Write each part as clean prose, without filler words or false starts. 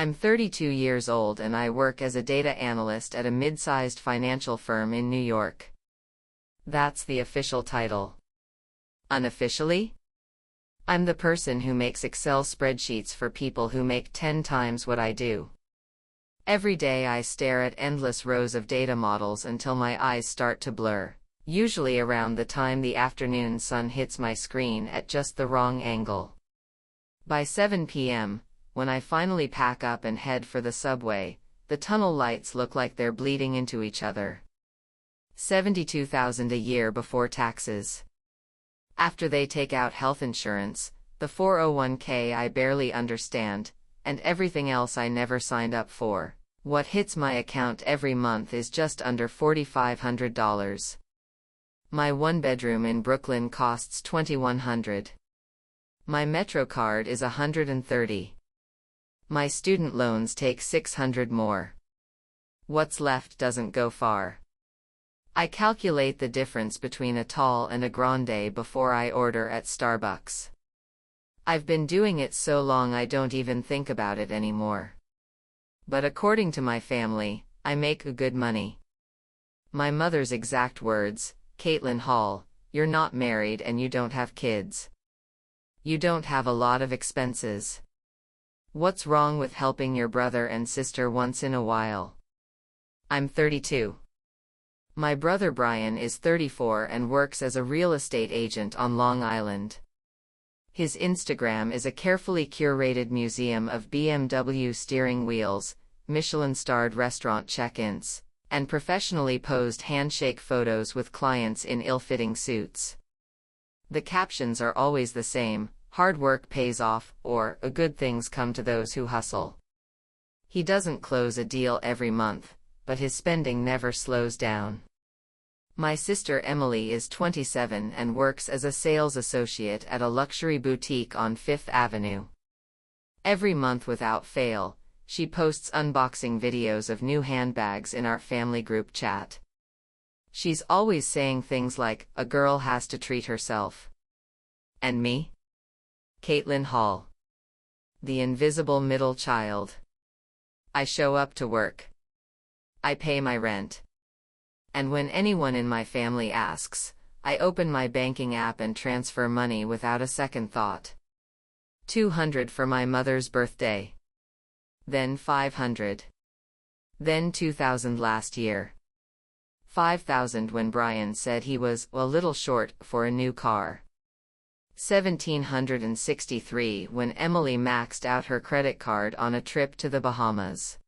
I'm 32 years old and I work as a data analyst at a mid-sized financial firm in New York. That's the official title. Unofficially? I'm the person who makes Excel spreadsheets for people who make 10 times what I do. Every day I stare at endless rows of data models until my eyes start to blur, usually around the time the afternoon sun hits my screen at just the wrong angle. By 7 p.m., when I finally pack up and head for the subway, the tunnel lights look like they're bleeding into each other. $72,000 a year before taxes. After they take out health insurance, the 401k I barely understand, and everything else I never signed up for, what hits my account every month is just under $4,500. My one-bedroom in Brooklyn costs $2,100. My MetroCard is $130. My student loans take $600 more. What's left doesn't go far. I calculate the difference between a tall and a grande before I order at Starbucks. I've been doing it so long I don't even think about it anymore. But according to my family, I make good money. My mother's exact words, "Caitlin Hall, you're not married and you don't have kids. You don't have a lot of expenses. What's wrong with helping your brother and sister once in a while?" I'm 32. My brother Brian is 34 and works as a real estate agent on Long Island. His Instagram is a carefully curated museum of BMW steering wheels, Michelin-starred restaurant check-ins, and professionally posed handshake photos with clients in ill-fitting suits. The captions are always the same: "Hard work pays off," or "Good things come to those who hustle." He doesn't close a deal every month, but his spending never slows down. My sister Emily is 27 and works as a sales associate at a luxury boutique on Fifth Avenue. Every month without fail, she posts unboxing videos of new handbags in our family group chat. She's always saying things like, "A girl has to treat herself." And me? Caitlin Hall. The invisible middle child. I show up to work. I pay my rent. And when anyone in my family asks, I open my banking app and transfer money without a second thought. $200 for my mother's birthday. Then $500. Then $2,000 last year. $5,000 when Brian said he was a little short for a new car. $1,763 when Emily maxed out her credit card on a trip to the Bahamas.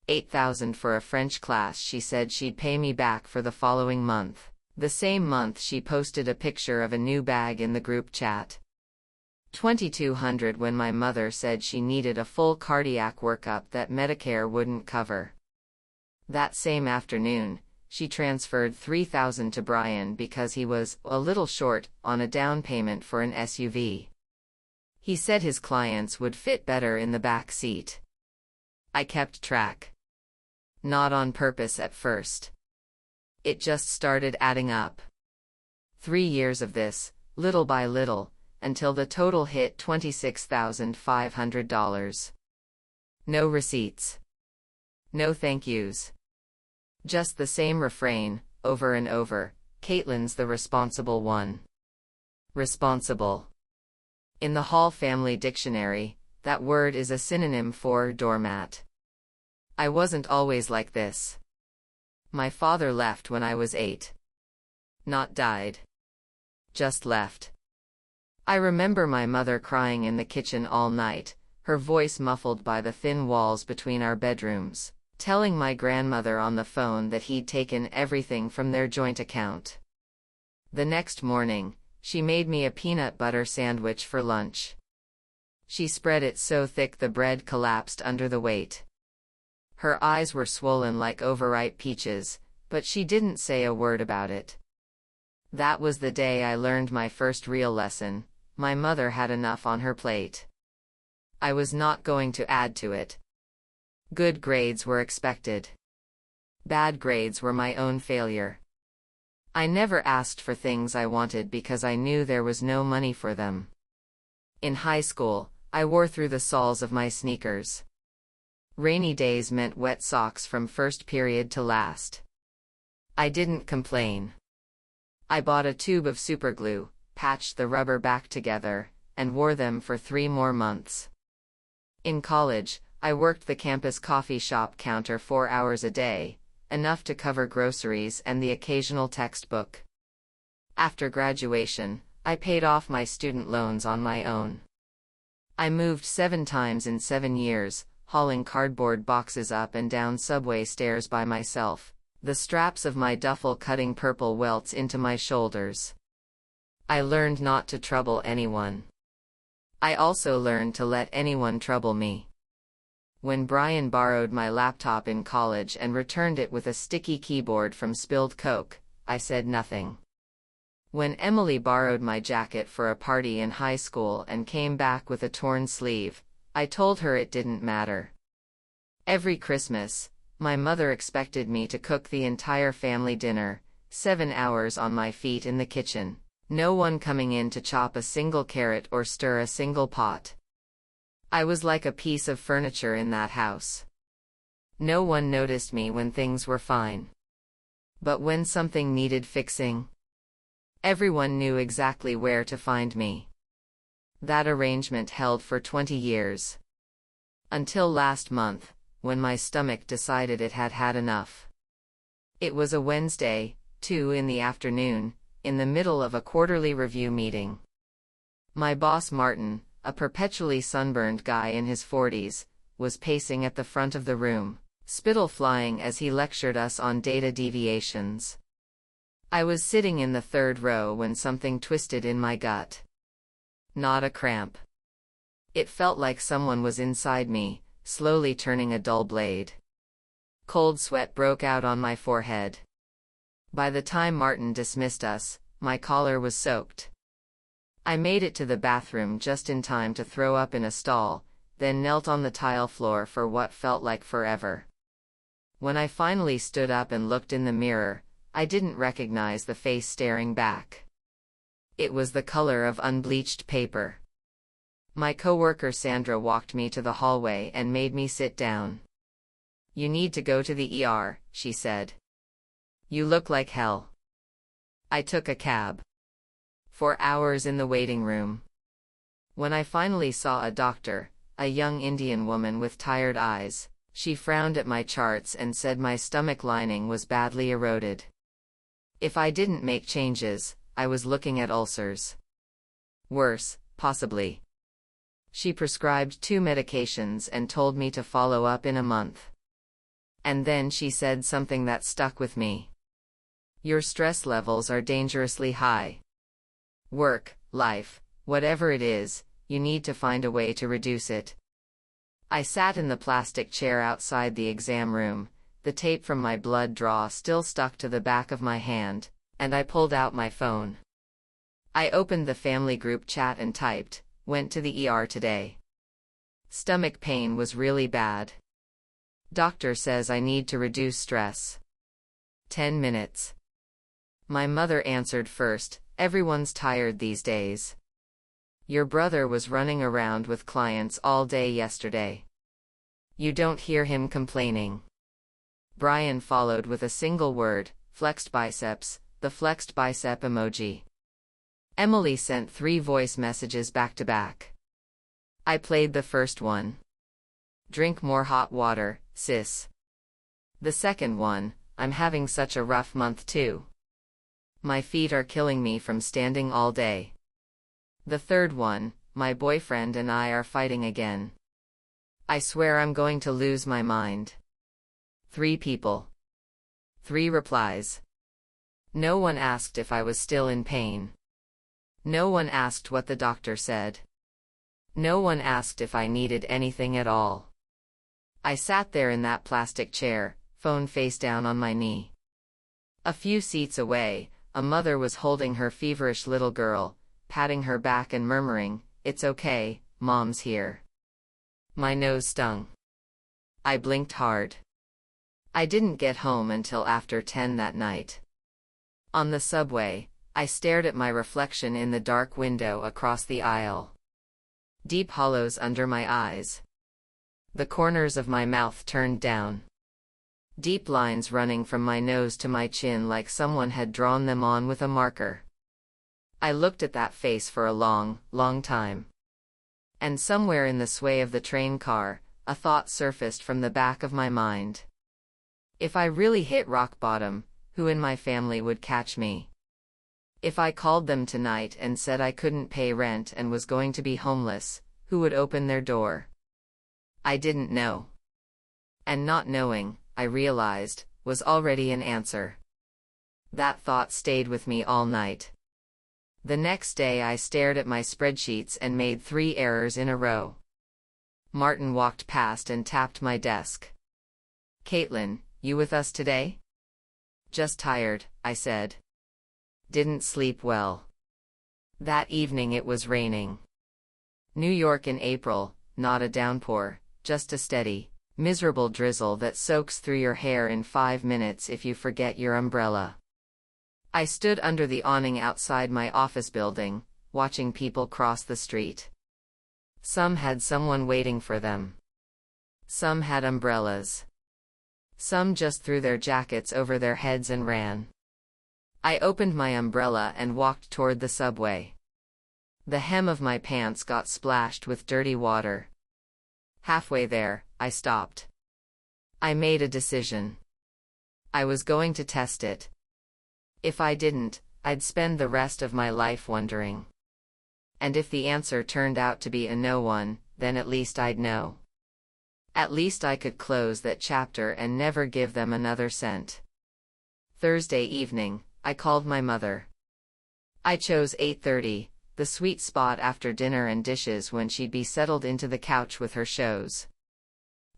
$8,000 for a French class she said she'd pay me back for the following month. The same month she posted a picture of a new bag in the group chat. $2,200 when my mother said she needed a full cardiac workup that Medicare wouldn't cover. That same afternoon, she transferred $3,000 to Brian because he was a little short on a down payment for an SUV. He said his clients would fit better in the back seat. I kept track. Not on purpose at first. It just started adding up. 3 years of this, little by little, until the total hit $26,500. No receipts. No thank yous. Just the same refrain, over and over: "Caitlin's the responsible one." Responsible. In the Hall Family Dictionary, that word is a synonym for doormat. I wasn't always like this. My father left when I was 8. Not died. Just left. I remember my mother crying in the kitchen all night, her voice muffled by the thin walls between our bedrooms, telling my grandmother on the phone that he'd taken everything from their joint account. The next morning, she made me a peanut butter sandwich for lunch. She spread it so thick the bread collapsed under the weight. Her eyes were swollen like overripe peaches, but she didn't say a word about it. That was the day I learned my first real lesson: my mother had enough on her plate. I was not going to add to it. Good grades were expected. Bad grades were my own failure. I never asked for things I wanted because I knew there was no money for them. In high school, I wore through the soles of my sneakers. Rainy days meant wet socks from first period to last. I didn't complain. I bought a tube of superglue, patched the rubber back together, and wore them for 3 more months. In college, I worked the campus coffee shop counter 4 hours a day, enough to cover groceries and the occasional textbook. After graduation, I paid off my student loans on my own. I moved 7 times in 7 years, hauling cardboard boxes up and down subway stairs by myself, the straps of my duffel cutting purple welts into my shoulders. I learned not to trouble anyone. I also learned to let anyone trouble me. When Brian borrowed my laptop in college and returned it with a sticky keyboard from spilled Coke, I said nothing. When Emily borrowed my jacket for a party in high school and came back with a torn sleeve, I told her it didn't matter. Every Christmas, my mother expected me to cook the entire family dinner, 7 hours on my feet in the kitchen, no one coming in to chop a single carrot or stir a single pot. I was like a piece of furniture in that house. No one noticed me when things were fine. But when something needed fixing, everyone knew exactly where to find me. That arrangement held for 20 years. Until last month, when my stomach decided it had had enough. It was a Wednesday, 2 in the afternoon, in the middle of a quarterly review meeting. My boss Martin, a perpetually sunburned guy in his 40s, was pacing at the front of the room, spittle flying as he lectured us on data deviations. I was sitting in the 3rd row when something twisted in my gut. Not a cramp. It felt like someone was inside me, slowly turning a dull blade. Cold sweat broke out on my forehead. By the time Martin dismissed us, my collar was soaked. I made it to the bathroom just in time to throw up in a stall, then knelt on the tile floor for what felt like forever. When I finally stood up and looked in the mirror, I didn't recognize the face staring back. It was the color of unbleached paper. My coworker Sandra walked me to the hallway and made me sit down. "You need to go to the ER," she said. "You look like hell." I took a cab. 4 hours in the waiting room. When I finally saw a doctor, a young Indian woman with tired eyes, she frowned at my charts and said my stomach lining was badly eroded. If I didn't make changes, I was looking at ulcers. Worse, possibly. She prescribed 2 medications and told me to follow up in a month. And then she said something that stuck with me. "Your stress levels are dangerously high. Work, life, whatever it is, you need to find a way to reduce it." I sat in the plastic chair outside the exam room, the tape from my blood draw still stuck to the back of my hand, and I pulled out my phone. I opened the family group chat and typed, "Went to the ER today. Stomach pain was really bad. Doctor says I need to reduce stress. 10 minutes. My mother answered first, "Everyone's tired these days. Your brother was running around with clients all day yesterday. You don't hear him complaining." Brian followed with a single word, "Flexed biceps," the flexed bicep emoji. Emily sent 3 voice messages back to back. I played the first one. "Drink more hot water, sis." The second one, "I'm having such a rough month too. My feet are killing me from standing all day." The third one, "My boyfriend and I are fighting again. I swear I'm going to lose my mind." 3 people. 3 replies. No one asked if I was still in pain. No one asked what the doctor said. No one asked if I needed anything at all. I sat there in that plastic chair, phone face down on my knee. A few seats away, a mother was holding her feverish little girl, patting her back and murmuring, "It's okay, Mom's here." My nose stung. I blinked hard. I didn't get home until after 10 that night. On the subway, I stared at my reflection in the dark window across the aisle. Deep hollows under my eyes. The corners of my mouth turned down. Deep lines running from my nose to my chin like someone had drawn them on with a marker. I looked at that face for a long, long time. And somewhere in the sway of the train car, a thought surfaced from the back of my mind. If I really hit rock bottom, who in my family would catch me? If I called them tonight and said I couldn't pay rent and was going to be homeless, who would open their door? I didn't know. And not knowing, I realized, was already an answer. That thought stayed with me all night. The next day I stared at my spreadsheets and made 3 errors in a row. Martin walked past and tapped my desk. "Caitlin, you with us today?" "Just tired," I said. "Didn't sleep well." That evening it was raining. New York in April, not a downpour, just a steady, miserable drizzle that soaks through your hair in 5 minutes if you forget your umbrella. I stood under the awning outside my office building, watching people cross the street. Some had someone waiting for them. Some had umbrellas. Some just threw their jackets over their heads and ran. I opened my umbrella and walked toward the subway. The hem of my pants got splashed with dirty water. Halfway there, I stopped. I made a decision. I was going to test it. If I didn't, I'd spend the rest of my life wondering. And if the answer turned out to be a no one, then at least I'd know. At least I could close that chapter and never give them another cent. Thursday evening, I called my mother. I chose 8:30, the sweet spot after dinner and dishes when she'd be settled into the couch with her shows.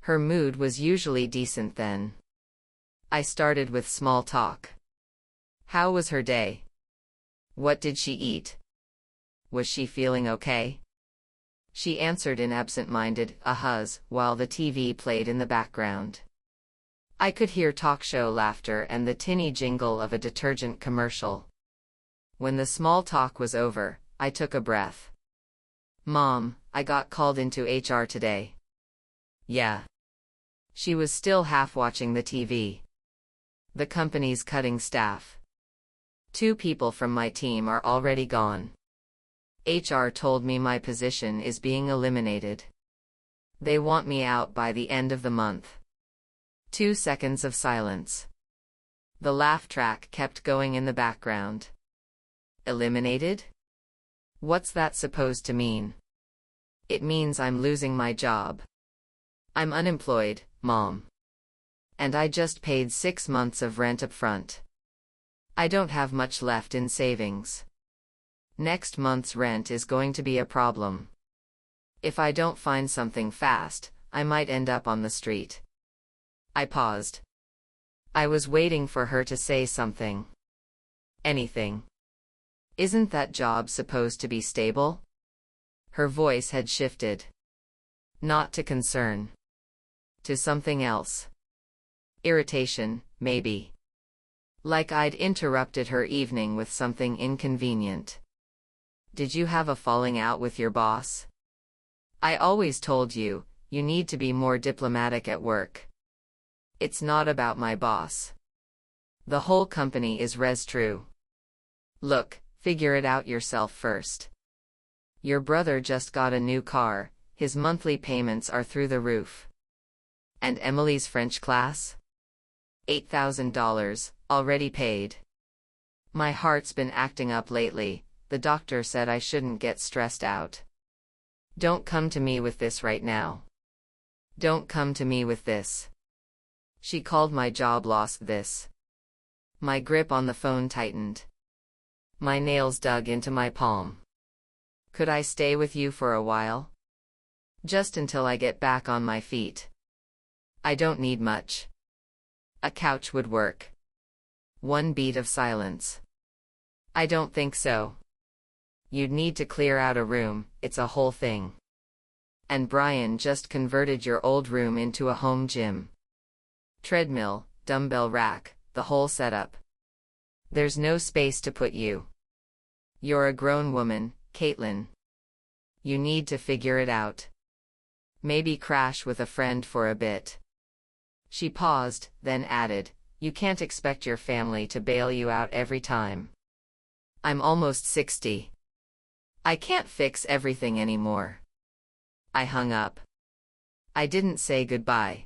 Her mood was usually decent then. I started with small talk. How was her day? What did she eat? Was she feeling okay? She answered in absent-minded ahas while the TV played in the background. I could hear talk show laughter and the tinny jingle of a detergent commercial. When the small talk was over, I took a breath. "Mom, I got called into HR today." "Yeah." She was still half watching the TV. "The company's cutting staff. 2 people from my team are already gone. HR told me my position is being eliminated. They want me out by the end of the month." 2 seconds of silence. The laugh track kept going in the background. Eliminated? What's that supposed to mean? It means I'm losing my job. I'm unemployed, Mom. And I just paid 6 months of rent up front. I don't have much left in savings. Next month's rent is going to be a problem. If I don't find something fast, I might end up on the street. I paused. I was waiting for her to say something. Anything. Isn't that job supposed to be stable? Her voice had shifted. Not to concern. To something else. Irritation, maybe. Like I'd interrupted her evening with something inconvenient. "Did you have a falling out with your boss? I always told you, you need to be more diplomatic at work." "It's not about my boss. The whole company is res true. Look, figure it out yourself first. Your brother just got a new car, his monthly payments are through the roof. And Emily's French class? $8,000, already paid. My heart's been acting up lately. The doctor said I shouldn't get stressed out. Don't come to me with this right now. Don't come to me with this." She called my job loss this. My grip on the phone tightened. My nails dug into my palm. "Could I stay with you for a while? Just until I get back on my feet. I don't need much. A couch would work." 1 beat of silence. "I don't think so. You'd need to clear out a room, it's a whole thing. And Brian just converted your old room into a home gym. Treadmill, dumbbell rack, the whole setup. There's no space to put you. You're a grown woman, Caitlin. You need to figure it out." Maybe crash with a friend for a bit. She paused, then added, "You can't expect your family to bail you out every time. I'm almost 60. I can't fix everything anymore." I hung up. I didn't say goodbye.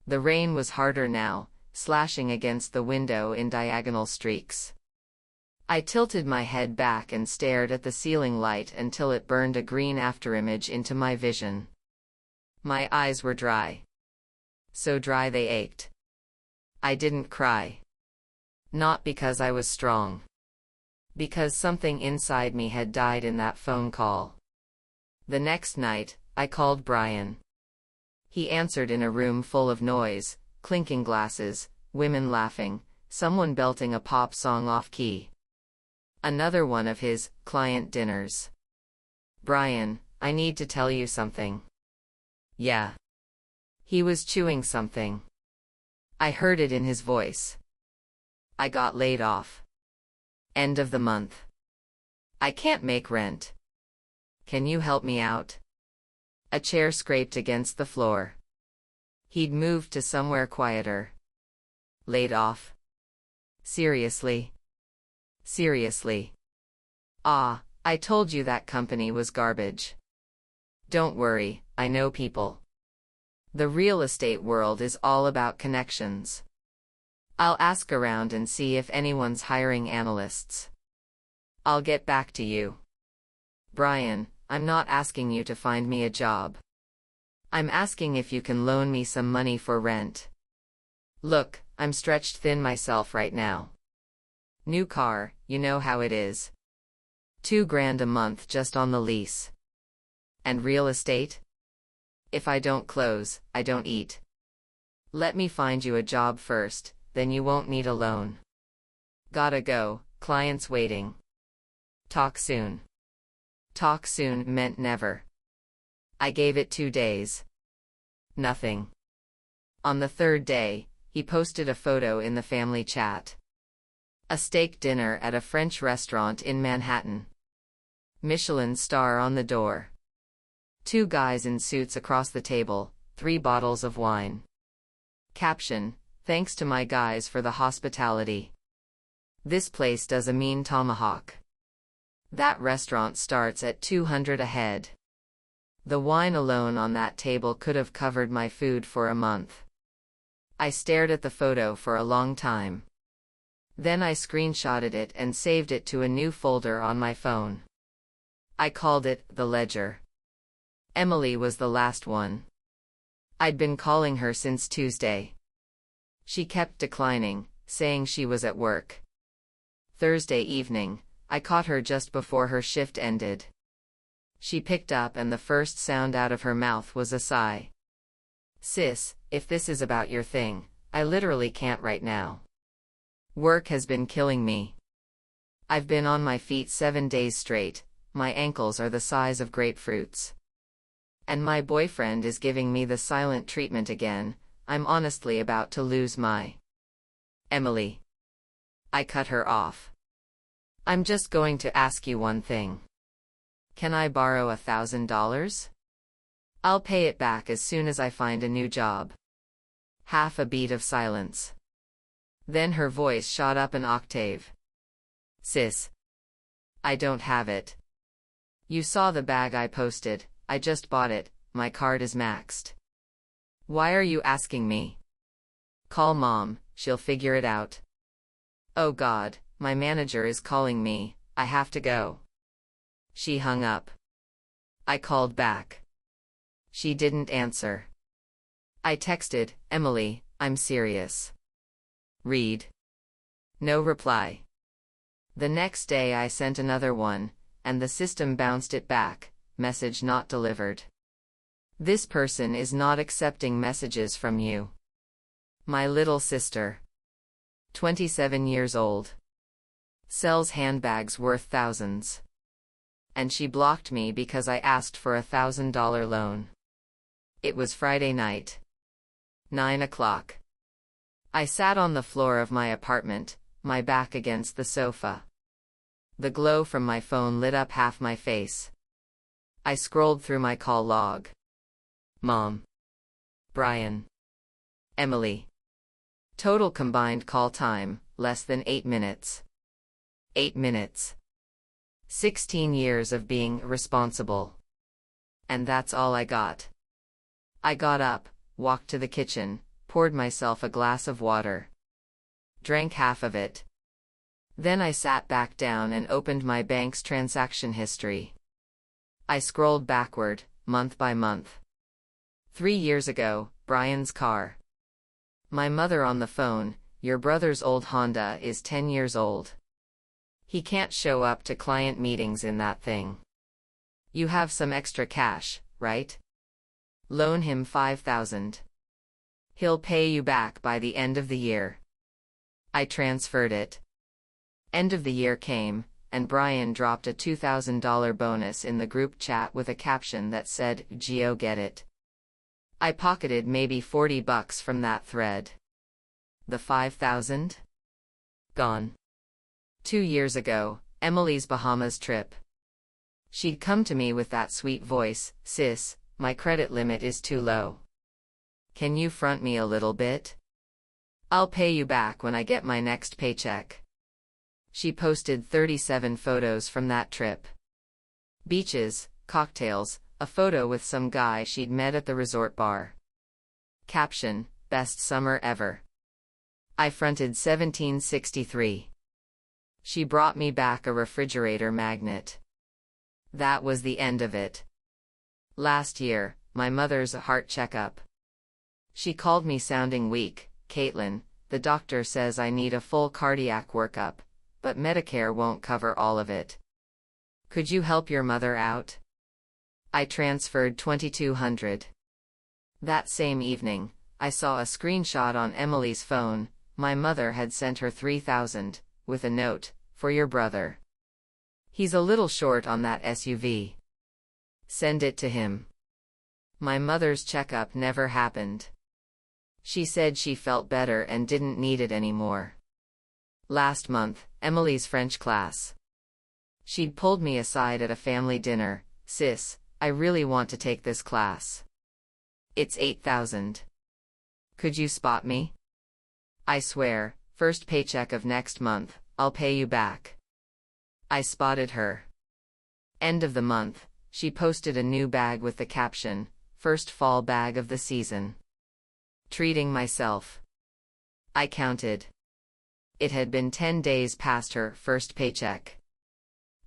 The rain was harder now, slashing against the window in diagonal streaks. I tilted my head back and stared at the ceiling light until it burned a green afterimage into my vision. My eyes were dry. So dry they ached. I didn't cry. Not because I was strong. Because something inside me had died in that phone call. The next night, I called Brian. He answered in a room full of noise, clinking glasses, women laughing, someone belting a pop song off-key. Another one of his client dinners. "Brian, I need to tell you something." "Yeah." He was chewing something. I heard it in his voice. "I got laid off. End of the month. I can't make rent. Can you help me out?" A chair scraped against the floor. He'd moved to somewhere quieter. "Laid off? Seriously? Seriously? Ah, I told you that company was garbage. Don't worry, I know people. The real estate world is all about connections. I'll ask around and see if anyone's hiring analysts. I'll get back to you." "Brian, I'm not asking you to find me a job. I'm asking if you can loan me some money for rent. Look, I'm stretched thin myself right now. New car, you know how it is. $2,000 a month just on the lease. And real estate? If I don't close, I don't eat. Let me find you a job first, then you won't need a loan. Gotta go, clients waiting. Talk soon." Talk soon meant never. I gave it 2 days. Nothing. On the third day, he posted a photo in the family chat. A steak dinner at a French restaurant in Manhattan. Michelin star on the door. 2 guys in suits across the table, 3 bottles of wine. Caption: "Thanks to my guys for the hospitality. This place does a mean tomahawk. That restaurant starts at $200 a head. The wine alone on that table could have covered my food for a month." I stared at the photo for a long time. Then I screenshotted it and saved it to a new folder on my phone. I called it The Ledger. Emily was the last one. I'd been calling her since Tuesday. She kept declining, saying she was at work. Thursday evening, I caught her just before her shift ended. She picked up and the first sound out of her mouth was a sigh. "Sis, if this is about your thing, I literally can't right now. Work has been killing me. I've been on my feet 7 days straight, my ankles are the size of grapefruits. And my boyfriend is giving me the silent treatment again, I'm honestly about to lose my..." "Emily." I cut her off. "I'm just going to ask you one thing. Can I borrow $1,000? I'll pay it back as soon as I find a new job." Half a beat of silence. Then her voice shot up an octave. "Sis. I don't have it. You saw the bag I posted, I just bought it, my card is maxed. Why are you asking me? Call mom, she'll figure it out." "Oh God, my manager is calling me, I have to go." She hung up. I called back. She didn't answer. I texted, "Emily, I'm serious. Read." No reply. The next day I sent another one, and the system bounced it back, message not delivered. "This person is not accepting messages from you." My little sister. 27 years old. Sells handbags worth thousands. And she blocked me because I asked for a $1,000 loan. It was Friday night. 9 o'clock. I sat on the floor of my apartment, my back against the sofa. The glow from my phone lit up half my face. I scrolled through my call log. Mom. Brian. Emily. Total combined call time, less than 8 minutes. 8 minutes. 16 years of being responsible. And that's all I got. I got up, walked to the kitchen, poured myself a glass of water. Drank half of it. Then I sat back down and opened my bank's transaction history. I scrolled backward, month by month. 3 years ago, Brian's car. My mother on the phone, your brother's old Honda is 10 years old. He can't show up to client meetings in that thing. You have some extra cash, right? Loan him $5,000. He'll pay you back by the end of the year. I transferred it. End of the year came, and Brian dropped a $2,000 bonus in the group chat with a caption that said, "Geo get it." I pocketed maybe $40 from that thread. The $5,000? Gone. 2 years ago, Emily's Bahamas trip. She'd come to me with that sweet voice, "Sis, my credit limit is too low. Can you front me a little bit? I'll pay you back when I get my next paycheck." She posted 37 photos from that trip. Beaches, cocktails, a photo with some guy she'd met at the resort bar. Caption, "Best summer ever." I fronted $17.63. She brought me back a refrigerator magnet. That was the end of it. Last year, my mother's heart checkup. She called me sounding weak. "Caitlin, the doctor says I need a full cardiac workup, but Medicare won't cover all of it. Could you help your mother out?" I transferred $2,200. That same evening, I saw a screenshot on Emily's phone. My mother had sent her $3,000, with a note, "For your brother. He's a little short on that SUV. Send it to him." My mother's checkup never happened. She said she felt better and didn't need it anymore. Last month, Emily's French class. She'd pulled me aside at a family dinner. "Sis, I really want to take this class. It's $8,000. Could you spot me? I swear, first paycheck of next month, I'll pay you back." I spotted her. End of the month, she posted a new bag with the caption, "First fall bag of the season. Treating myself." I counted. It had been 10 days past her first paycheck.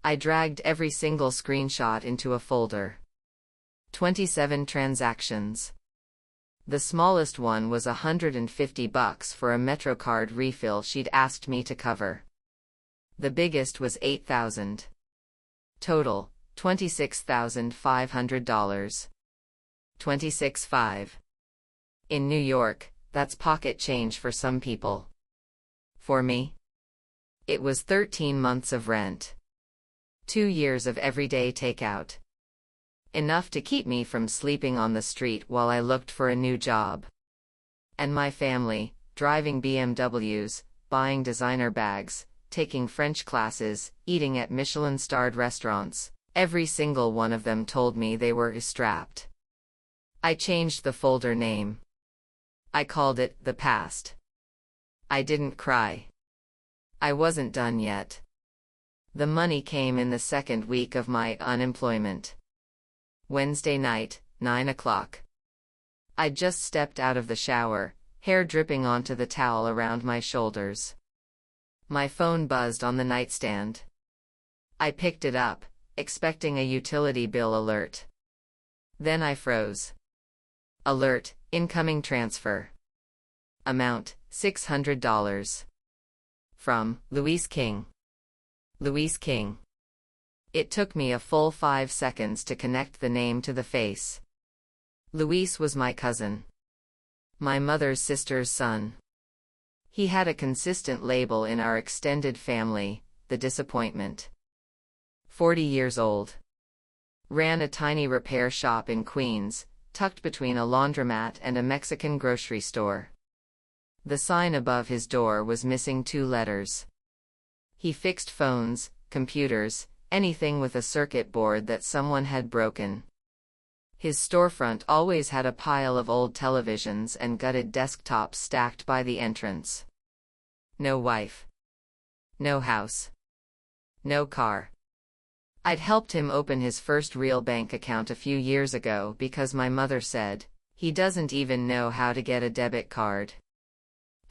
I dragged every single screenshot into a folder. 27 transactions. The smallest one was $150 for a MetroCard refill she'd asked me to cover. The biggest was $8,000. Total, $26,500. 26.5. In New York, that's pocket change for some people. For me, it was 13 months of rent. 2 years of everyday takeout. Enough to keep me from sleeping on the street while I looked for a new job. And my family, driving BMWs, buying designer bags, taking French classes, eating at Michelin-starred restaurants, every single one of them told me they were strapped. I changed the folder name. I called it The Past. I didn't cry. I wasn't done yet. The money came in the second week of my unemployment. Wednesday night, 9 o'clock. I'd just stepped out of the shower, hair dripping onto the towel around my shoulders. My phone buzzed on the nightstand. I picked it up, expecting a utility bill alert. Then I froze. Alert, incoming transfer. Amount, $600. From Louise King. Louise King. It took me a full 5 seconds to connect the name to the face. Luis was my cousin. My mother's sister's son. He had a consistent label in our extended family, the disappointment. 40 years old. Ran a tiny repair shop in Queens, tucked between a laundromat and a Mexican grocery store. The sign above his door was missing 2 letters. He fixed phones, computers, anything with a circuit board that someone had broken. His storefront always had a pile of old televisions and gutted desktops stacked by the entrance. No wife. No house. No car. I'd helped him open his first real bank account a few years ago because my mother said, "He doesn't even know how to get a debit card."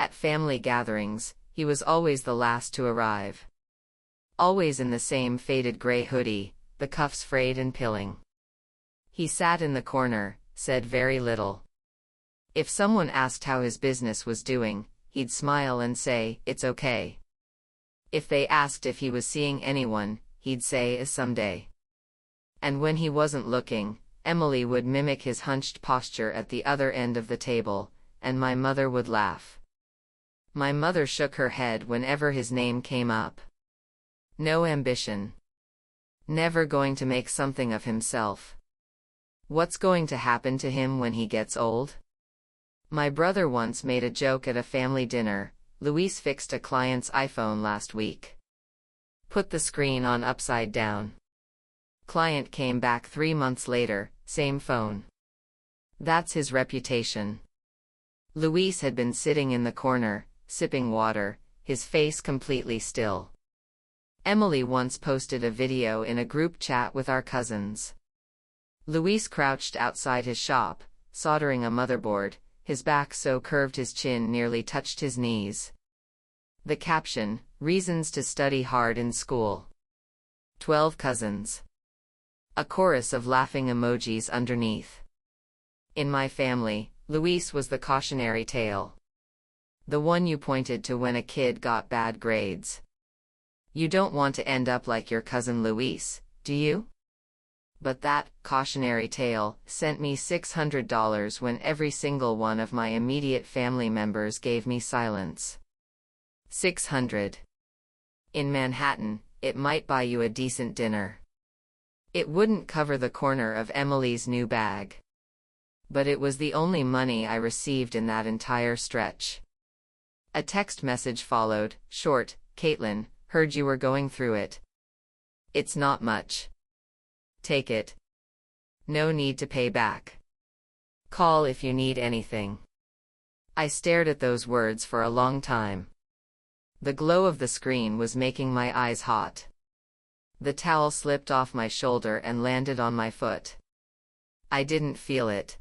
At family gatherings, he was always the last to arrive. Always in the same faded gray hoodie, the cuffs frayed and pilling. He sat in the corner, said very little. If someone asked how his business was doing, he'd smile and say, "It's okay." If they asked if he was seeing anyone, he'd say, "Someday." And when he wasn't looking, Emily would mimic his hunched posture at the other end of the table, and my mother would laugh. My mother shook her head whenever his name came up. No ambition. Never going to make something of himself. What's going to happen to him when he gets old? My brother once made a joke at a family dinner. Luis fixed a client's iPhone last week. Put the screen on upside down. Client came back 3 months later, same phone. That's his reputation. Luis had been sitting in the corner, sipping water, his face completely still. Emily once posted a video in a group chat with our cousins. Luis crouched outside his shop, soldering a motherboard, his back so curved his chin nearly touched his knees. The caption, "Reasons to study hard in school." 12 cousins. A chorus of laughing emojis underneath. In my family, Luis was the cautionary tale. The one you pointed to when a kid got bad grades. You don't want to end up like your cousin Luis, do you? But that cautionary tale sent me $600 when every single one of my immediate family members gave me silence. $600. In Manhattan, it might buy you a decent dinner. It wouldn't cover the corner of Emily's new bag. But it was the only money I received in that entire stretch. A text message followed, short, "Caitlin, heard you were going through it. It's not much. Take it. No need to pay back. Call if you need anything." I stared at those words for a long time. The glow of the screen was making my eyes hot. The towel slipped off my shoulder and landed on my foot. I didn't feel it.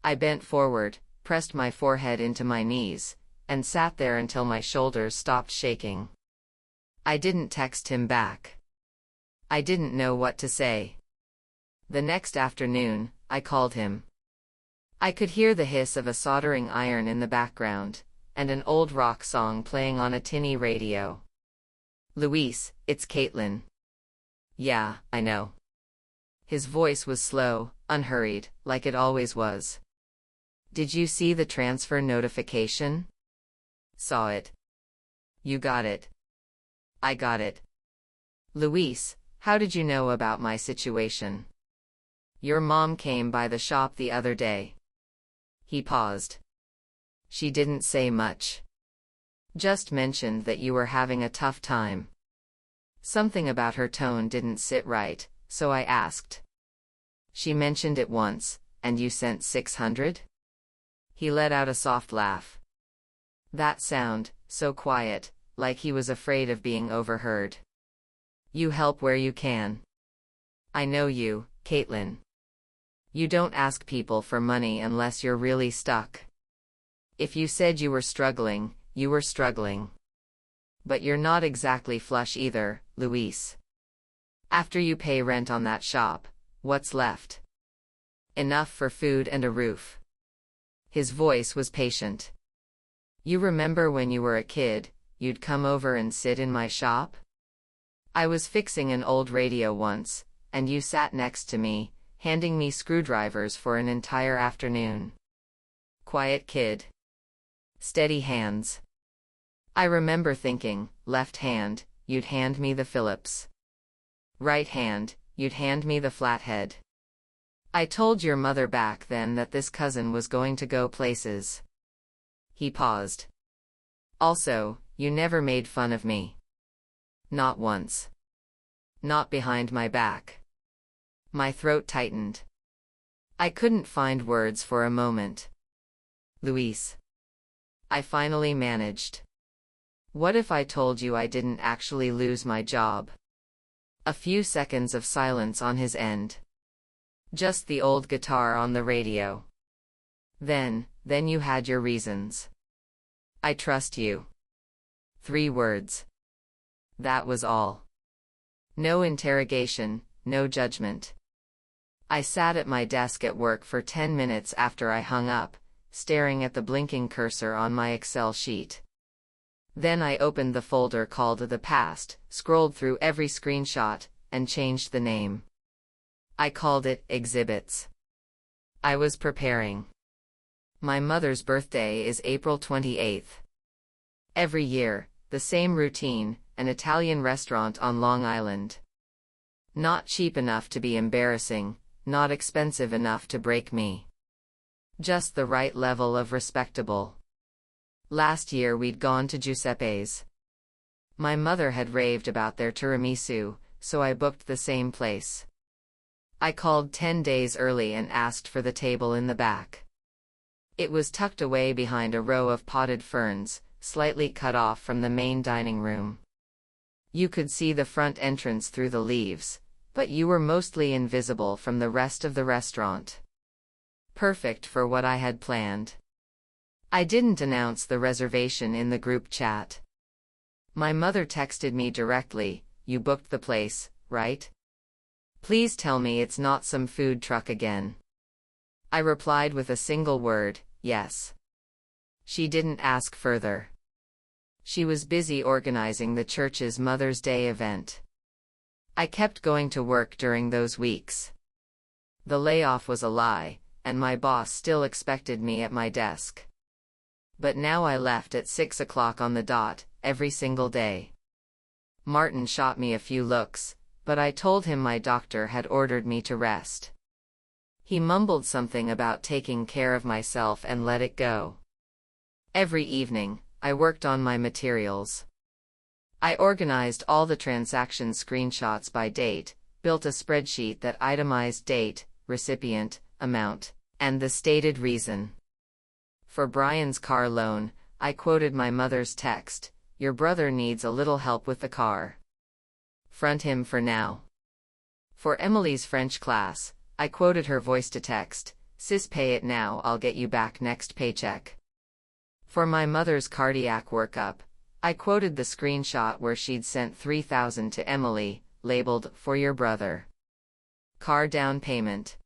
I bent forward, pressed my forehead into my knees, and sat there until my shoulders stopped shaking. I didn't text him back. I didn't know what to say. The next afternoon, I called him. I could hear the hiss of a soldering iron in the background, and an old rock song playing on a tinny radio. "Luis, it's Caitlin." "Yeah, I know." His voice was slow, unhurried, like it always was. "Did you see the transfer notification?" "Saw it." "You got it." "I got it." "Luis, how did you know about my situation?" "Your mom came by the shop the other day." He paused. "She didn't say much. Just mentioned that you were having a tough time." Something about her tone didn't sit right, so I asked. "She mentioned it once, and you sent 600? He let out a soft laugh. That sound, so quiet, like he was afraid of being overheard. "You help where you can. I know you, Caitlin. You don't ask people for money unless you're really stuck. If you said you were struggling, you were struggling. But you're not exactly flush either, Luis. After you pay rent on that shop, what's left? Enough for food and a roof." His voice was patient. "You remember when you were a kid, you'd come over and sit in my shop? I was fixing an old radio once, and you sat next to me, handing me screwdrivers for an entire afternoon. Quiet kid. Steady hands. I remember thinking, left hand, you'd hand me the Phillips. Right hand, you'd hand me the flathead. I told your mother back then that this cousin was going to go places." He paused. "Also, you never made fun of me. Not once. Not behind my back." My throat tightened. I couldn't find words for a moment. Luis. I finally managed. What if I told you I didn't actually lose my job? A few seconds of silence on his end. Just the old guitar on the radio. Then you had your reasons. I trust you. 3 words. That was all. No interrogation, no judgment. I sat at my desk at work for 10 minutes after I hung up, staring at the blinking cursor on my Excel sheet. Then I opened the folder called The Past, scrolled through every screenshot, and changed the name. I called it Exhibits. I was preparing. My mother's birthday is April 28th. Every year, the same routine, an Italian restaurant on Long Island. Not cheap enough to be embarrassing, not expensive enough to break me. Just the right level of respectable. Last year we'd gone to Giuseppe's. My mother had raved about their tiramisu, so I booked the same place. I called 10 days early and asked for the table in the back. It was tucked away behind a row of potted ferns, slightly cut off from the main dining room. You could see the front entrance through the leaves, but you were mostly invisible from the rest of the restaurant. Perfect for what I had planned. I didn't announce the reservation in the group chat. My mother texted me directly, "You booked the place, right? Please tell me it's not some food truck again." I replied with a single word, "Yes." She didn't ask further. She was busy organizing the church's Mother's Day event. I kept going to work during those weeks. The layoff was a lie, and my boss still expected me at my desk. But now I left at 6 o'clock on the dot, every single day. Martin shot me a few looks, but I told him my doctor had ordered me to rest. He mumbled something about taking care of myself and let it go. Every evening, I worked on my materials. I organized all the transaction screenshots by date, built a spreadsheet that itemized date, recipient, amount, and the stated reason. For Brian's car loan, I quoted my mother's text, "Your brother needs a little help with the car. Front him for now." For Emily's French class, I quoted her voice to text, "Sis, pay it now, I'll get you back next paycheck." For my mother's cardiac workup, I quoted the screenshot where she'd sent $3,000 to Emily, labeled, "For your brother. Car down payment."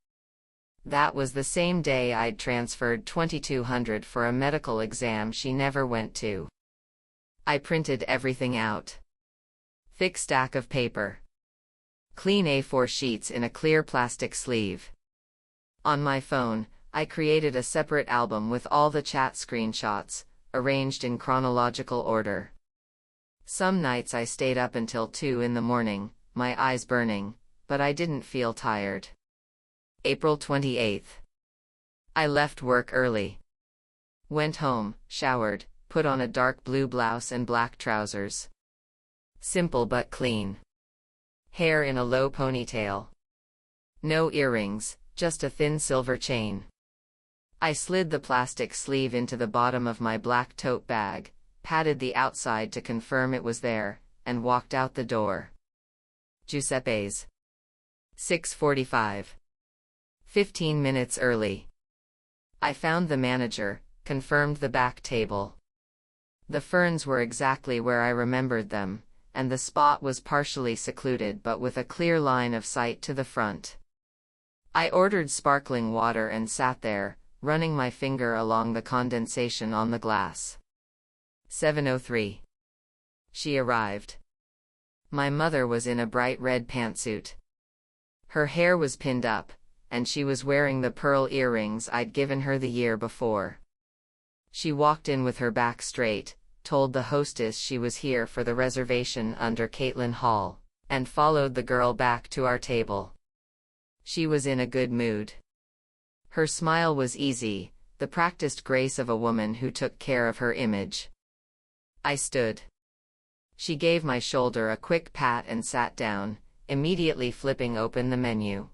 That was the same day I'd transferred $2,200 for a medical exam she never went to. I printed everything out. Thick stack of paper. Clean A4 sheets in a clear plastic sleeve. On my phone, I created a separate album with all the chat screenshots, arranged in chronological order. Some nights I stayed up until 2 in the morning, my eyes burning, but I didn't feel tired. April 28th. I left work early. Went home, showered, put on a dark blue blouse and black trousers. Simple but clean. Hair in a low ponytail. No earrings, just a thin silver chain. I slid the plastic sleeve into the bottom of my black tote bag, patted the outside to confirm it was there, and walked out the door. Giuseppe's. 6:45. 15 minutes early. I found the manager, confirmed the back table. The ferns were exactly where I remembered them, and the spot was partially secluded but with a clear line of sight to the front. I ordered sparkling water and sat there, running my finger along the condensation on the glass. 7:03. She arrived. My mother was in a bright red pantsuit. Her hair was pinned up, and she was wearing the pearl earrings I'd given her the year before. She walked in with her back straight, told the hostess she was here for the reservation under Caitlin Hall, and followed the girl back to our table. She was in a good mood. Her smile was easy, the practiced grace of a woman who took care of her image. I stood. She gave my shoulder a quick pat and sat down, immediately flipping open the menu.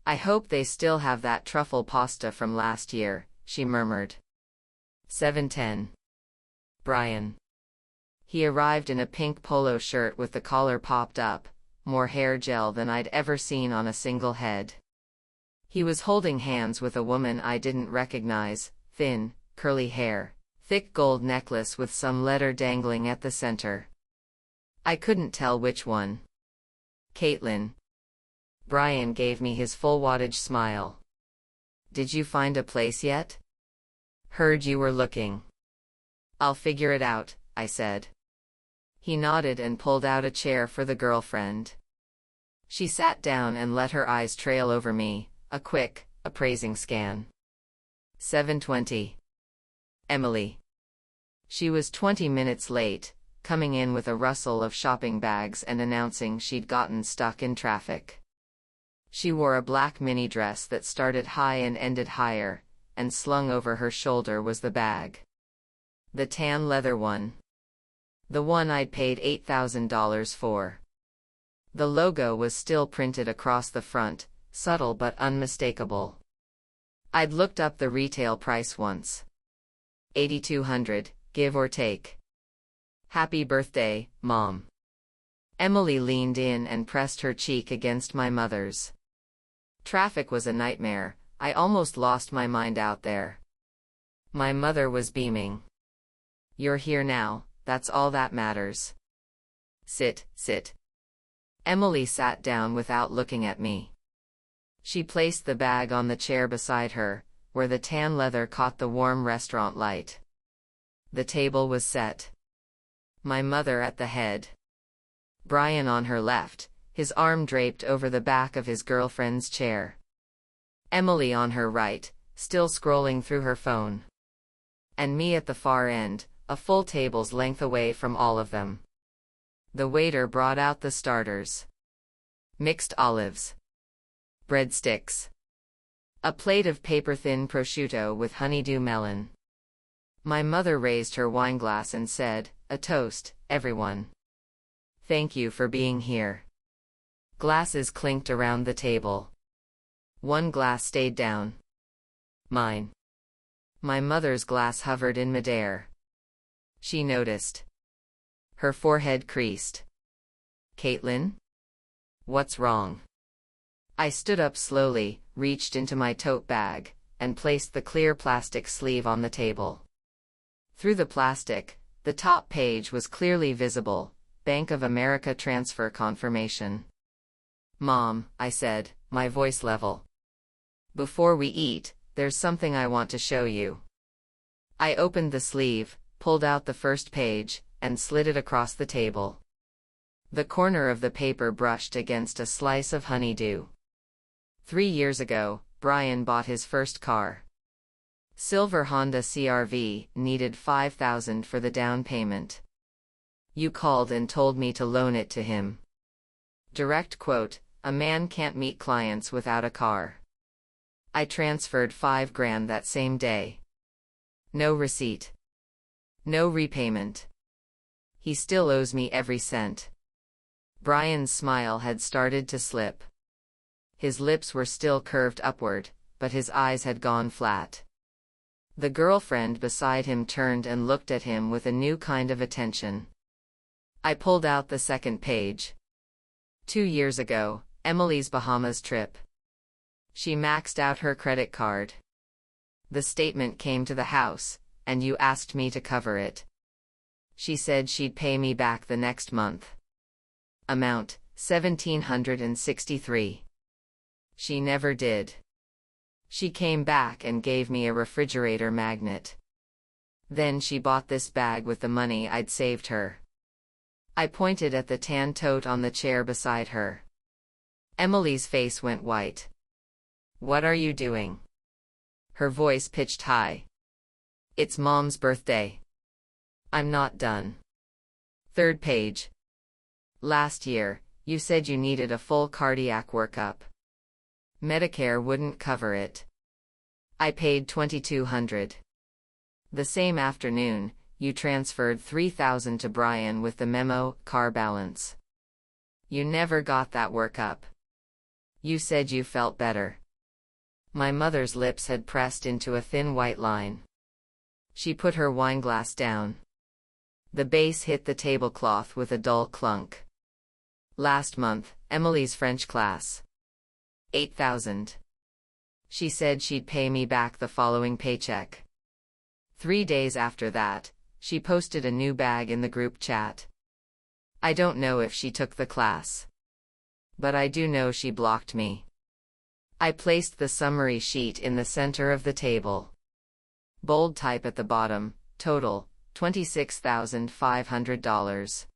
I hope they still have that truffle pasta from last year, she murmured. 7:10. Brian. He arrived in a pink polo shirt with the collar popped up, more hair gel than I'd ever seen on a single head. He was holding hands with a woman I didn't recognize, thin, curly hair, thick gold necklace with some letter dangling at the center. I couldn't tell which one. Caitlin. Brian gave me his full wattage smile. Did you find a place yet? Heard you were looking. I'll figure it out, I said. He nodded and pulled out a chair for the girlfriend. She sat down and let her eyes trail over me, a quick, appraising scan. 7:20. Emily. She was 20 minutes late, coming in with a rustle of shopping bags and announcing she'd gotten stuck in traffic. She wore a black mini dress that started high and ended higher, and slung over her shoulder was the bag. The tan leather one. The one I'd paid $8,000 for. The logo was still printed across the front, subtle but unmistakable. I'd looked up the retail price once. $8,200, give or take. Happy birthday, Mom. Emily leaned in and pressed her cheek against my mother's. Traffic was a nightmare, I almost lost my mind out there. My mother was beaming. You're here now, that's all that matters. Sit, sit. Emily sat down without looking at me. She placed the bag on the chair beside her, where the tan leather caught the warm restaurant light. The table was set. My mother at the head. Brian on her left, his arm draped over the back of his girlfriend's chair. Emily on her right, still scrolling through her phone. And me at the far end, a full table's length away from all of them. The waiter brought out the starters. Mixed olives. Breadsticks. A plate of paper-thin prosciutto with honeydew melon. My mother raised her wineglass and said, "A toast, everyone. Thank you for being here." Glasses clinked around the table. One glass stayed down. Mine. My mother's glass hovered in midair. She noticed. Her forehead creased. Caitlin? What's wrong? I stood up slowly, reached into my tote bag, and placed the clear plastic sleeve on the table. Through the plastic, the top page was clearly visible, Bank of America transfer confirmation. Mom, I said, my voice level. Before we eat, there's something I want to show you. I opened the sleeve, pulled out the first page, and slid it across the table. The corner of the paper brushed against a slice of honeydew. 3 years ago, Brian bought his first car. Silver Honda CR-V, needed $5,000 for the down payment. You called and told me to loan it to him. Direct quote, a man can't meet clients without a car. I transferred $5,000 that same day. No receipt. No repayment. He still owes me every cent. Brian's smile had started to slip. His lips were still curved upward, but his eyes had gone flat. The girlfriend beside him turned and looked at him with a new kind of attention. I pulled out the second page. 2 years ago, Emily's Bahamas trip. She maxed out her credit card. The statement came to the house, and you asked me to cover it. She said she'd pay me back the next month. Amount, $1,763. She never did. She came back and gave me a refrigerator magnet. Then she bought this bag with the money I'd saved her. I pointed at the tan tote on the chair beside her. Emily's face went white. What are you doing? Her voice pitched high. It's Mom's birthday. I'm not done. Third page. Last year, you said you needed a full cardiac workup. Medicare wouldn't cover it. I paid $2,200. The same afternoon, you transferred $3,000 to Brian with the memo, car balance. You never got that workup. You said you felt better. My mother's lips had pressed into a thin white line. She put her wineglass down. The base hit the tablecloth with a dull clunk. Last month, Emily's French class. 8,000. She said she'd pay me back the following paycheck. 3 days after that, she posted a new bag in the group chat. I don't know if she took the class. But I do know she blocked me. I placed the summary sheet in the center of the table. Bold type at the bottom, total, $26,500.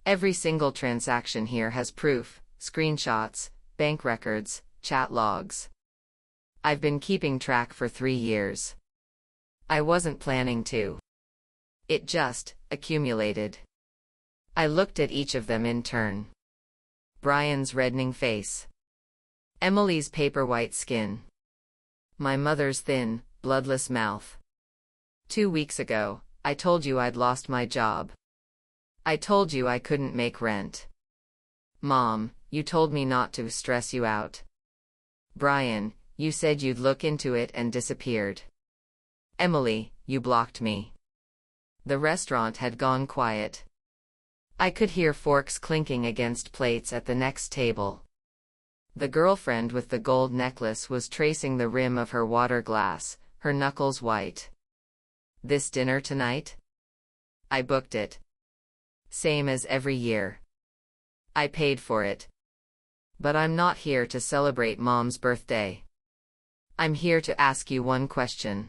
Every single transaction here has proof, screenshots, bank records, chat logs. I've been keeping track for 3 years. I wasn't planning to. It just accumulated. I looked at each of them in turn. Brian's reddening face. Emily's paper-white skin. My mother's thin, bloodless mouth. 2 weeks ago, I told you I'd lost my job. I told you I couldn't make rent. Mom, you told me not to stress you out. Brian, you said you'd look into it and disappeared. Emily, you blocked me. The restaurant had gone quiet. I could hear forks clinking against plates at the next table. The girlfriend with the gold necklace was tracing the rim of her water glass, her knuckles white. This dinner tonight? I booked it. Same as every year. I paid for it. But I'm not here to celebrate Mom's birthday. I'm here to ask you one question.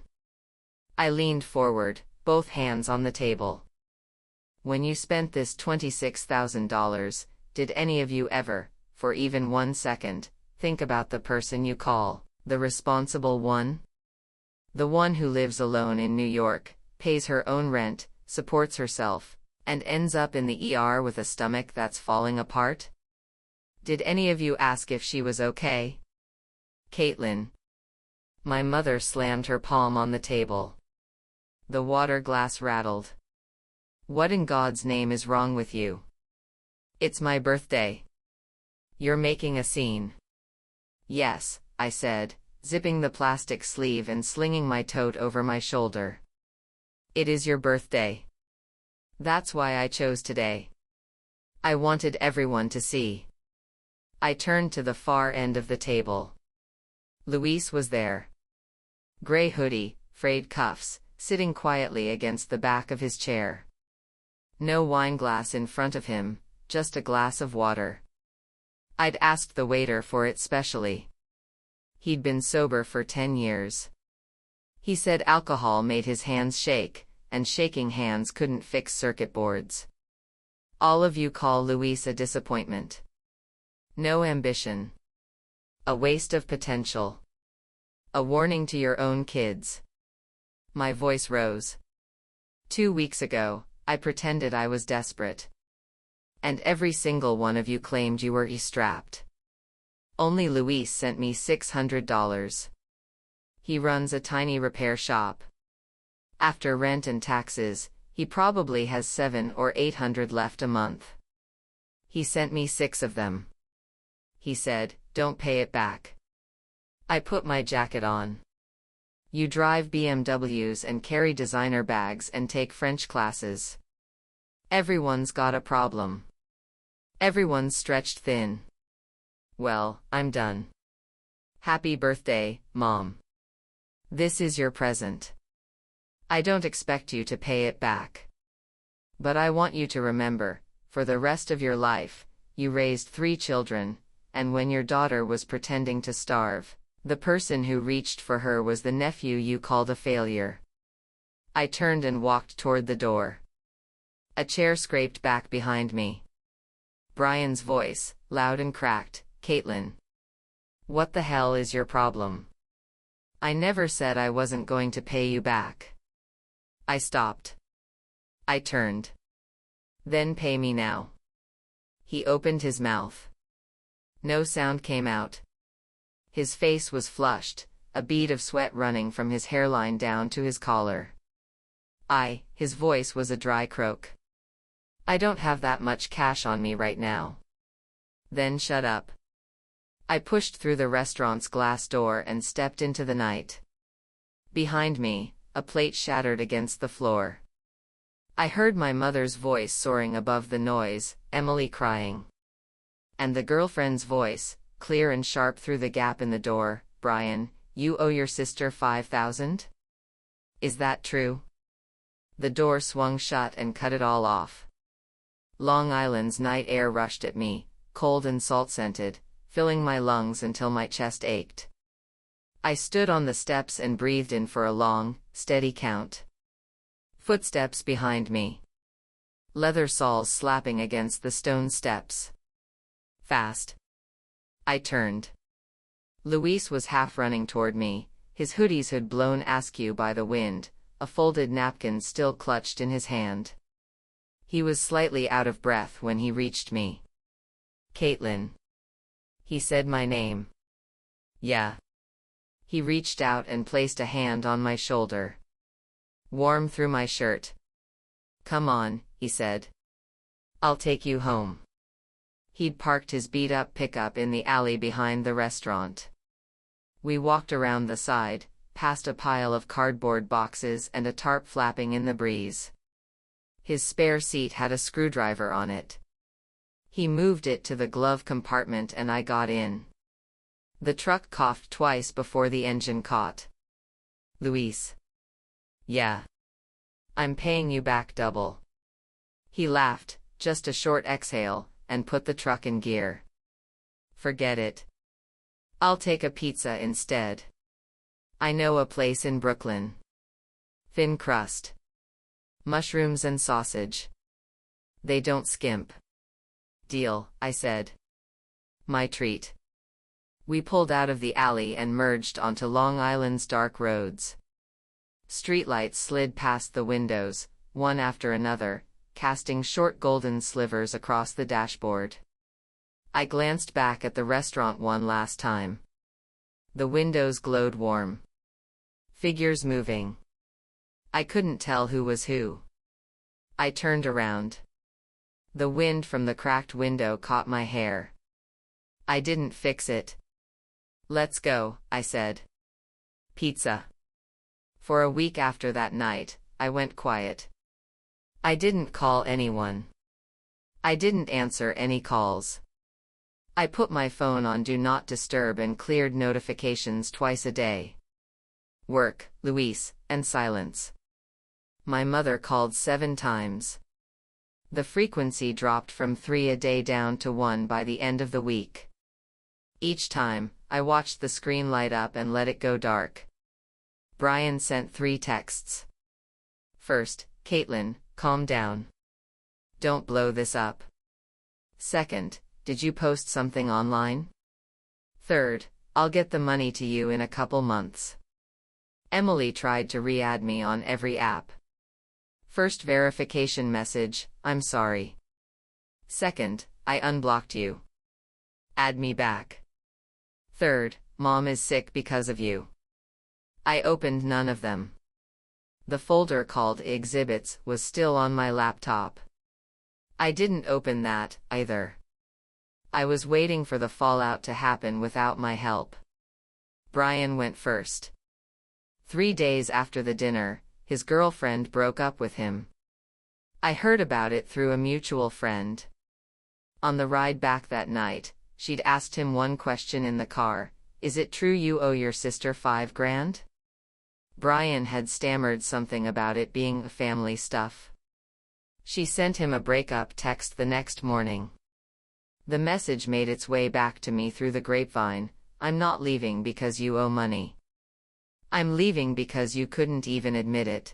I leaned forward, both hands on the table. When you spent this $26,000, did any of you ever, for even 1 second, think about the person you call the responsible one? The one who lives alone in New York, pays her own rent, supports herself, and ends up in the ER with a stomach that's falling apart? Did any of you ask if she was okay? Caitlin. My mother slammed her palm on the table. The water glass rattled. What in God's name is wrong with you? It's my birthday. You're making a scene. Yes, I said, zipping the plastic sleeve and slinging my tote over my shoulder. It is your birthday. That's why I chose today. I wanted everyone to see. I turned to the far end of the table. Luis was there. Gray hoodie, frayed cuffs, sitting quietly against the back of his chair. No wineglass in front of him, just a glass of water. I'd asked the waiter for it specially. He'd been sober for 10 years. He said alcohol made his hands shake, and shaking hands couldn't fix circuit boards. All of you call Luis a disappointment. No ambition. A waste of potential. A warning to your own kids. My voice rose. 2 weeks ago, I pretended I was desperate. And every single one of you claimed you were strapped. Only Luis sent me $600. He runs a tiny repair shop. After rent and taxes, he probably has $700 or $800 left a month. He sent me 6 of them. He said, don't pay it back. I put my jacket on. You drive BMWs and carry designer bags and take French classes. Everyone's got a problem. Everyone's stretched thin. Well, I'm done. Happy birthday, Mom. This is your present. I don't expect you to pay it back. But I want you to remember, for the rest of your life, you raised 3 children, and when your daughter was pretending to starve, the person who reached for her was the nephew you called a failure. I turned and walked toward the door. A chair scraped back behind me. Brian's voice, loud and cracked, Caitlin. What the hell is your problem? I never said I wasn't going to pay you back. I stopped. I turned. Then pay me now. He opened his mouth. No sound came out. His face was flushed, a bead of sweat running from his hairline down to his collar. His voice was a dry croak. I don't have that much cash on me right now. Then shut up. I pushed through the restaurant's glass door and stepped into the night. Behind me, a plate shattered against the floor. I heard my mother's voice soaring above the noise, Emily crying. And the girlfriend's voice, clear and sharp through the gap in the door, Brian, you owe your sister $5,000? Is that true? The door swung shut and cut it all off. Long Island's night air rushed at me, cold and salt-scented, filling my lungs until my chest ached. I stood on the steps and breathed in for a long, steady count. Footsteps behind me. Leather soles slapping against the stone steps. Fast. I turned. Luis was half running toward me, his hoodie's hood blown askew by the wind, a folded napkin still clutched in his hand. He was slightly out of breath when he reached me. Caitlin. He said my name. Yeah. He reached out and placed a hand on my shoulder. Warm through my shirt. Come on, he said. I'll take you home. He'd parked his beat-up pickup in the alley behind the restaurant. We walked around the side, past a pile of cardboard boxes and a tarp flapping in the breeze. His spare seat had a screwdriver on it. He moved it to the glove compartment and I got in. The truck coughed twice before the engine caught. Luis. Yeah. I'm paying you back double. He laughed, just a short exhale, and put the truck in gear. Forget it. I'll take a pizza instead. I know a place in Brooklyn. Thin crust. Mushrooms and sausage. They don't skimp. Deal, I said. My treat. We pulled out of the alley and merged onto Long Island's dark roads. Streetlights slid past the windows, one after another, casting short golden slivers across the dashboard. I glanced back at the restaurant one last time. The windows glowed warm. Figures moving. I couldn't tell who was who. I turned around. The wind from the cracked window caught my hair. I didn't fix it. Let's go, I said. Pizza. For a week after that night, I went quiet. I didn't call anyone. I didn't answer any calls. I put my phone on Do Not Disturb and cleared notifications twice a day. Work, Luis, and silence. My mother called 7 times. The frequency dropped from 3 a day down to 1 by the end of the week. Each time, I watched the screen light up and let it go dark. Brian sent 3 texts. First, Caitlin, calm down. Don't blow this up. Second, did you post something online? Third, I'll get the money to you in a couple months. Emily tried to re-add me on every app. First verification message, I'm sorry. Second, I unblocked you. Add me back. Third, Mom is sick because of you. I opened none of them. The folder called Exhibits was still on my laptop. I didn't open that, either. I was waiting for the fallout to happen without my help. Brian went first. 3 days after the dinner, his girlfriend broke up with him. I heard about it through a mutual friend. On the ride back that night, she'd asked him one question in the car: is it true you owe your sister $5,000? Brian had stammered something about it being family stuff. She sent him a breakup text the next morning. The message made its way back to me through the grapevine: I'm not leaving because you owe money. I'm leaving because you couldn't even admit it.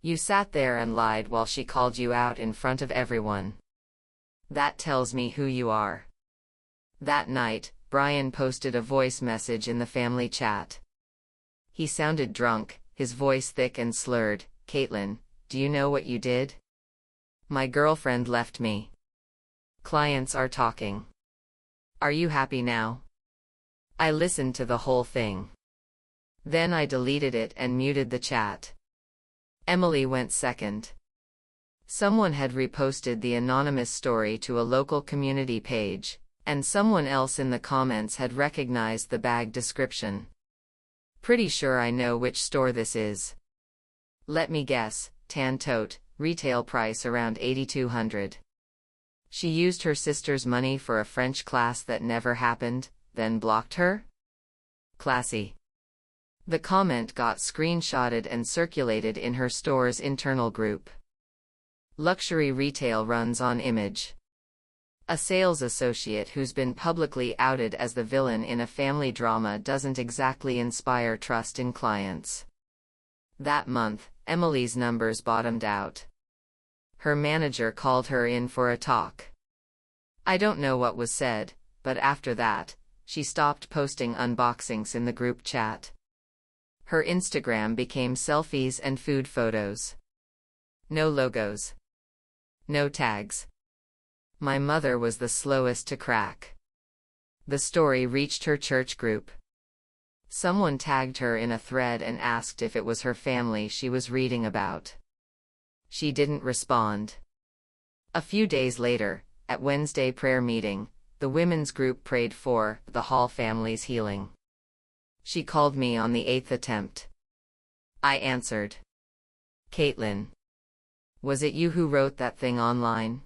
You sat there and lied while she called you out in front of everyone. That tells me who you are. That night, Brian posted a voice message in the family chat. He sounded drunk, his voice thick and slurred. Caitlin, do you know what you did? My girlfriend left me. Clients are talking. Are you happy now? I listened to the whole thing. Then I deleted it and muted the chat. Emily went second. Someone had reposted the anonymous story to a local community page. And someone else in the comments had recognized the bag description. Pretty sure I know which store this is. Let me guess, tan tote, retail price around $8,200. She used her sister's money for a French class that never happened, then blocked her? Classy. The comment got screenshotted and circulated in her store's internal group. Luxury retail runs on image. A sales associate who's been publicly outed as the villain in a family drama doesn't exactly inspire trust in clients. That month, Emily's numbers bottomed out. Her manager called her in for a talk. I don't know what was said, but after that, she stopped posting unboxings in the group chat. Her Instagram became selfies and food photos. No logos. No tags. My mother was the slowest to crack. The story reached her church group. Someone tagged her in a thread and asked if it was her family she was reading about. She didn't respond. A few days later, at Wednesday prayer meeting, the women's group prayed for the Hall family's healing. She called me on the 8th attempt. I answered. Caitlin. Was it you who wrote that thing online?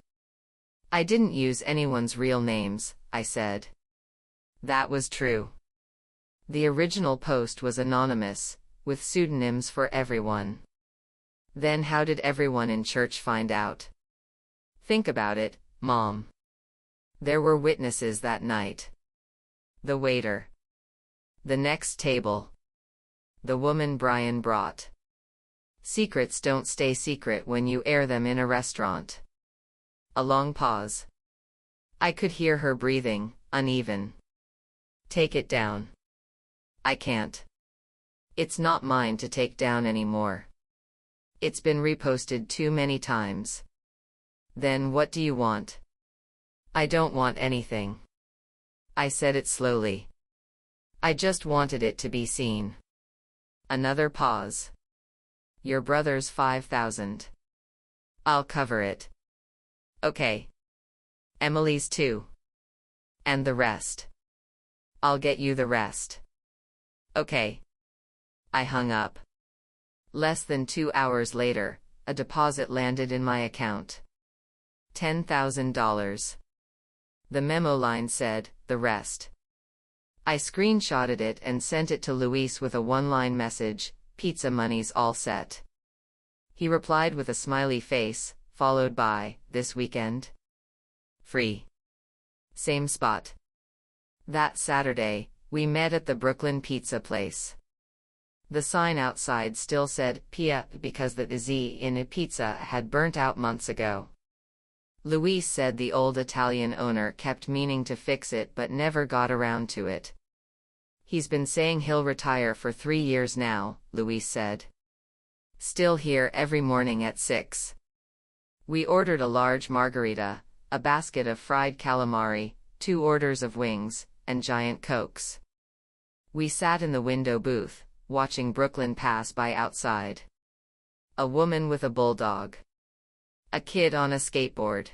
I didn't use anyone's real names, I said. That was true. The original post was anonymous, with pseudonyms for everyone. Then how did everyone in church find out? Think about it, Mom. There were witnesses that night. The waiter. The next table. The woman Brian brought. Secrets don't stay secret when you air them in a restaurant. A long pause. I could hear her breathing, uneven. Take it down. I can't. It's not mine to take down anymore. It's been reposted too many times. Then what do you want? I don't want anything. I said it slowly. I just wanted it to be seen. Another pause. Your brother's $5,000. I'll cover it. Okay. Emily's too. And the rest. I'll get you the rest. Okay. I hung up. Less than 2 hours later, a deposit landed in my account. $10,000. The memo line said, the rest. I screenshotted it and sent it to Luis with a one-line message, pizza money's all set. He replied with a smiley face, followed by, this weekend? Free. Same spot. That Saturday, we met at the Brooklyn pizza place. The sign outside still said, Pia, because the Z in pizza had burnt out months ago. Luis said the old Italian owner kept meaning to fix it but never got around to it. He's been saying he'll retire for 3 years now, Luis said. Still here every morning at 6. We ordered a large margarita, a basket of fried calamari, 2 orders of wings, and giant cokes. We sat in the window booth, watching Brooklyn pass by outside. A woman with a bulldog. A kid on a skateboard.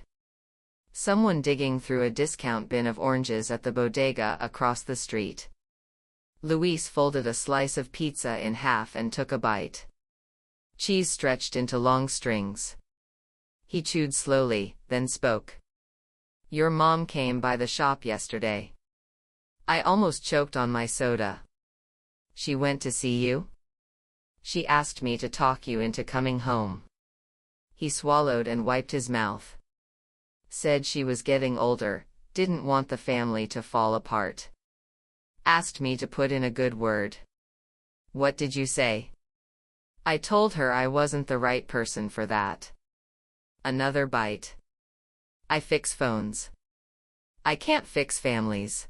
Someone digging through a discount bin of oranges at the bodega across the street. Luis folded a slice of pizza in half and took a bite. Cheese stretched into long strings. He chewed slowly, then spoke. Your mom came by the shop yesterday. I almost choked on my soda. She went to see you? She asked me to talk you into coming home. He swallowed and wiped his mouth. Said she was getting older, didn't want the family to fall apart. Asked me to put in a good word. What did you say? I told her I wasn't the right person for that. Another bite. I fix phones. I can't fix families.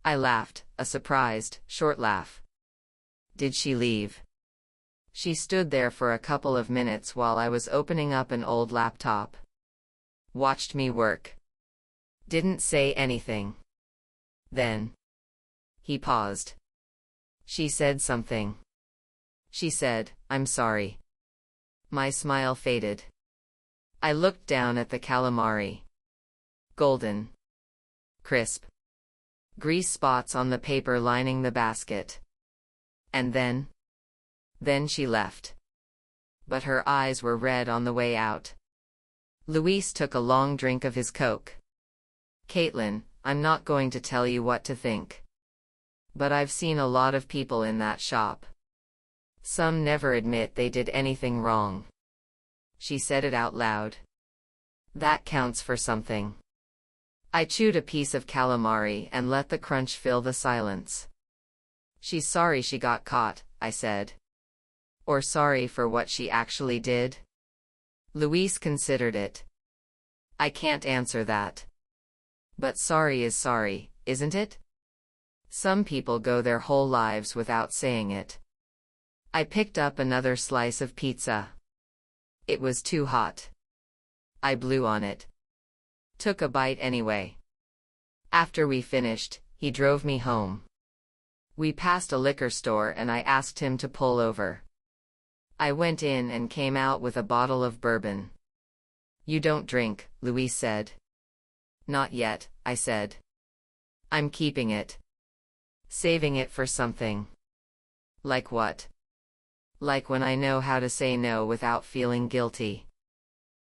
I laughed, a surprised, short laugh. Did she leave? She stood there for a couple of minutes while I was opening up an old laptop. Watched me work. Didn't say anything. Then. He paused. She said something. She said, I'm sorry. My smile faded. I looked down at the calamari. Golden. crisp. Grease spots on the paper lining the basket. And then she left. But her eyes were red on the way out. Luis took a long drink of his Coke. Caitlin, I'm not going to tell you what to think. But I've seen a lot of people in that shop. Some never admit they did anything wrong. She said it out loud. That counts for something. I chewed a piece of calamari and let the crunch fill the silence. She's sorry she got caught, I said. Or sorry for what she actually did? Luis considered it. I can't answer that. But sorry is sorry, isn't it? Some people go their whole lives without saying it. I picked up another slice of pizza. It was too hot. I blew on it. Took a bite anyway. After we finished, he drove me home. We passed a liquor store and I asked him to pull over. I went in and came out with a bottle of bourbon. You don't drink, Luis said. Not yet, I said. I'm keeping it. Saving it for something. Like what? Like when I know how to say no without feeling guilty.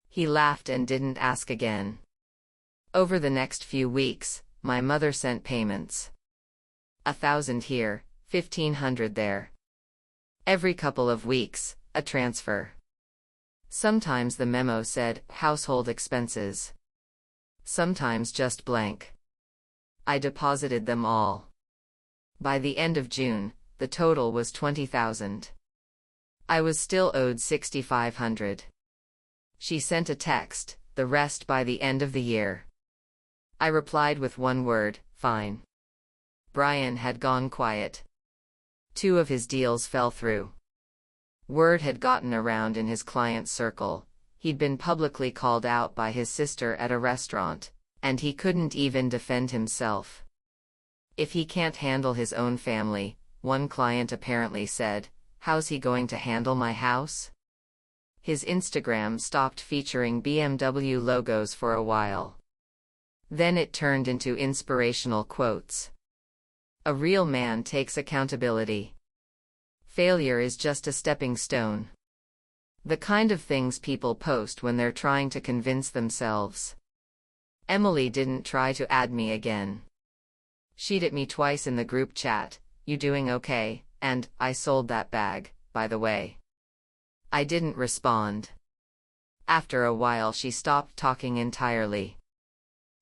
He laughed and didn't ask again. Over the next few weeks, my mother sent payments. 1,000 here, 1,500 there. Every couple of weeks, a transfer. Sometimes the memo said, household expenses. Sometimes just blank. I deposited them all. By the end of June, the total was 20,000. I was still owed 6,500. She sent a text, the rest by the end of the year. I replied with one word, fine. Brian had gone quiet. 2 of his deals fell through. Word had gotten around in his client circle. He'd been publicly called out by his sister at a restaurant, and he couldn't even defend himself. If he can't handle his own family, one client apparently said, how's he going to handle my house? His Instagram stopped featuring BMW logos for a while. Then it turned into inspirational quotes. A real man takes accountability. Failure is just a stepping stone. The kind of things people post when they're trying to convince themselves. Emily didn't try to add me again. She'd at me twice in the group chat, you doing okay, and, I sold that bag, by the way. I didn't respond. After a while she stopped talking entirely.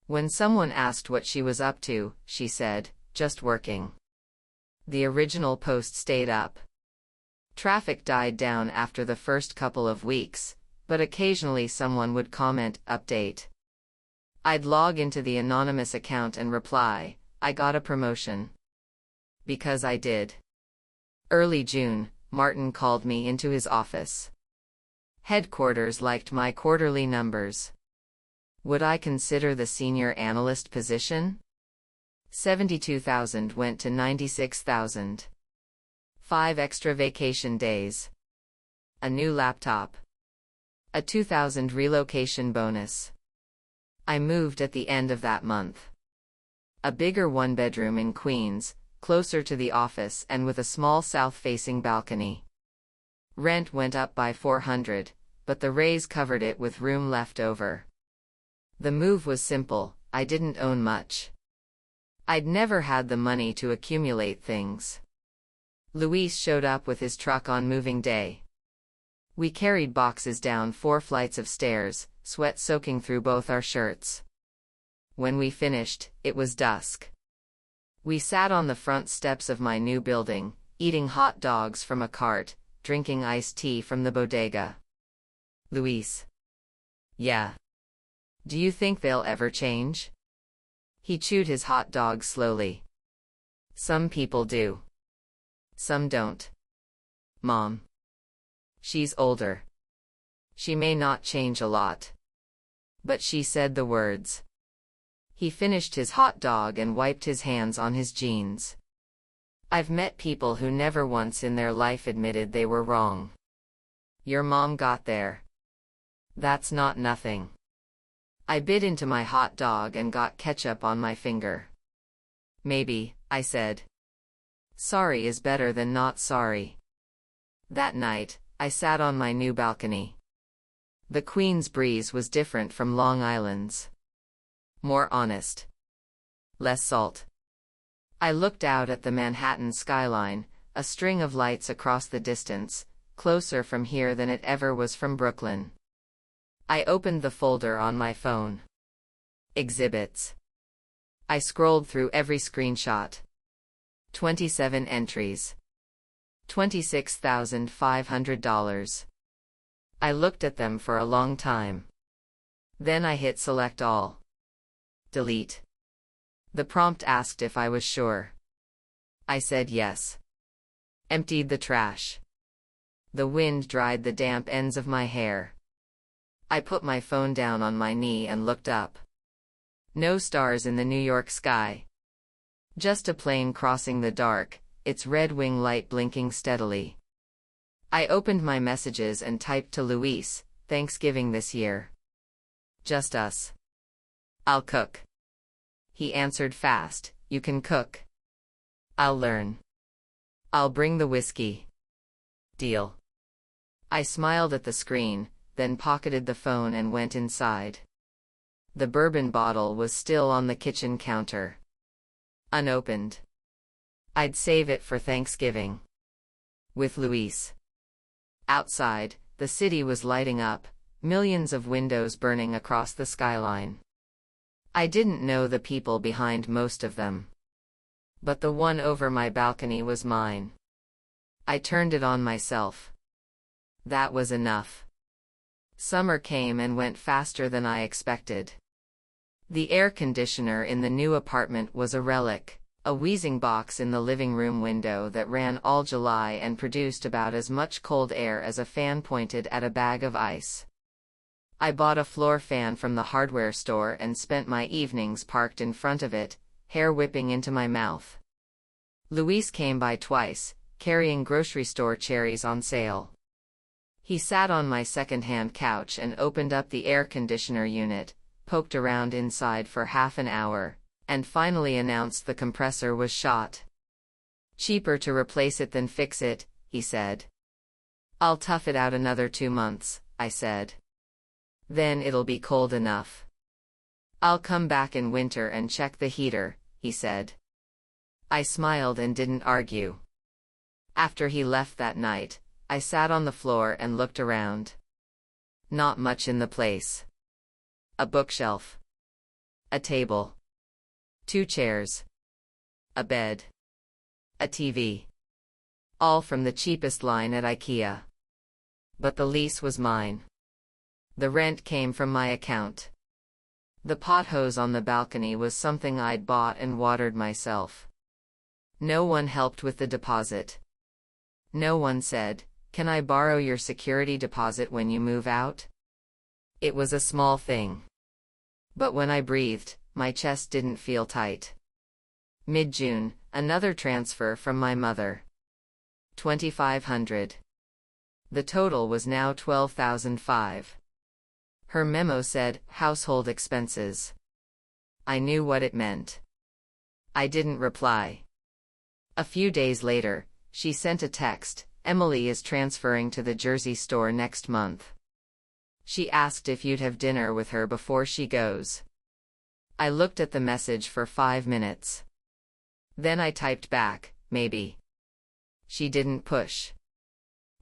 When someone asked what she was up to, she said, just working. The original post stayed up. Traffic died down after the first couple of weeks, but occasionally someone would comment, update. I'd log into the anonymous account and reply, I got a promotion. Because I did. Early June, Martin called me into his office. Headquarters liked my quarterly numbers. Would I consider the senior analyst position? 72,000 went to 96,000. 5 extra vacation days. A new laptop. A 2,000 relocation bonus. I moved at the end of that month. A bigger one-bedroom in Queens, closer to the office and with a small south-facing balcony. Rent went up by 400, but the raise covered it with room left over. The move was simple, I didn't own much. I'd never had the money to accumulate things. Luis showed up with his truck on moving day. We carried boxes down 4 flights of stairs, sweat soaking through both our shirts. When we finished, it was dusk. We sat on the front steps of my new building, eating hot dogs from a cart, drinking iced tea from the bodega. Luis. Yeah. Do you think they'll ever change? He chewed his hot dog slowly. Some people do. Some don't. Mom. She's older. She may not change a lot. But she said the words. He finished his hot dog and wiped his hands on his jeans. I've met people who never once in their life admitted they were wrong. Your mom got there. That's not nothing. I bit into my hot dog and got ketchup on my finger. Maybe, I said. Sorry is better than not sorry. That night, I sat on my new balcony. The Queen's breeze was different from Long Island's. More honest. Less salt. I looked out at the Manhattan skyline, a string of lights across the distance, closer from here than it ever was from Brooklyn. I opened the folder on my phone. Exhibits. I scrolled through every screenshot. 27 entries. $26,500. I looked at them for a long time. Then I hit select all. Delete. The prompt asked if I was sure. I said yes. Emptied the trash. The wind dried the damp ends of my hair. I put my phone down on my knee and looked up. No stars in the New York sky. Just a plane crossing the dark, its red wing light blinking steadily. I opened my messages and typed to Luis, Thanksgiving this year. Just us. I'll cook. He answered fast, you can cook. I'll learn. I'll bring the whiskey. Deal. I smiled at the screen, then pocketed the phone and went inside. The bourbon bottle was still on the kitchen counter. Unopened. I'd save it for Thanksgiving. With Luis. Outside, the city was lighting up, millions of windows burning across the skyline. I didn't know the people behind most of them. But the one over my balcony was mine. I turned it on myself. That was enough. Summer came and went faster than I expected. The air conditioner in the new apartment was a relic, a wheezing box in the living room window that ran all July and produced about as much cold air as a fan pointed at a bag of ice. I bought a floor fan from the hardware store and spent my evenings parked in front of it, hair whipping into my mouth. Luis came by twice, carrying grocery store cherries on sale. He sat on my second-hand couch and opened up the air conditioner unit, poked around inside for half an hour, and finally announced the compressor was shot. Cheaper to replace it than fix it, he said. I'll tough it out another 2 months, I said. Then it'll be cold enough. I'll come back in winter and check the heater, he said. I smiled and didn't argue. After he left that night, I sat on the floor and looked around. Not much in the place. A bookshelf. A table. 2 chairs. A bed. A TV. All from the cheapest line at IKEA. But the lease was mine. The rent came from my account. The pot hose on the balcony was something I'd bought and watered myself. No one helped with the deposit. No one said, "Can I borrow your security deposit when you move out?" It was a small thing. But when I breathed, my chest didn't feel tight. Mid-June, another transfer from my mother. $2,500. The total was now $12,500. Her memo said, household expenses. I knew what it meant. I didn't reply. A few days later, she sent a text, Emily is transferring to the Jersey store next month. She asked if you'd have dinner with her before she goes. I looked at the message for 5 minutes. Then I typed back, maybe. She didn't push.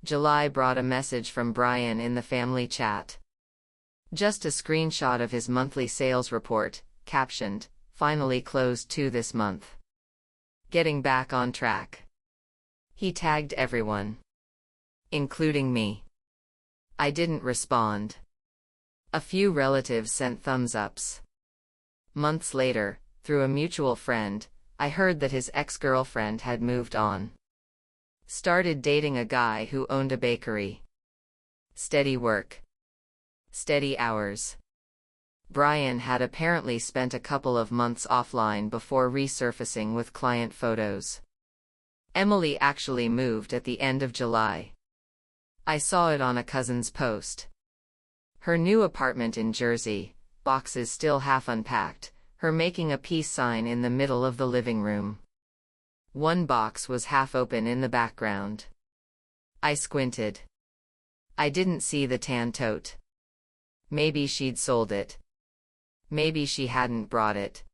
July brought a message from Brian in the family chat. Just a screenshot of his monthly sales report, captioned, finally closed 2 this month. Getting back on track. He tagged everyone. Including me. I didn't respond. A few relatives sent thumbs-ups. Months later, through a mutual friend, I heard that his ex-girlfriend had moved on. Started dating a guy who owned a bakery. Steady work. Steady hours. Brian had apparently spent a couple of months offline before resurfacing with client photos. Emily actually moved at the end of July. I saw it on a cousin's post. Her new apartment in Jersey, boxes still half unpacked, her making a peace sign in the middle of the living room. One box was half open in the background. I squinted. I didn't see the tan tote. Maybe she'd sold it. Maybe she hadn't brought it.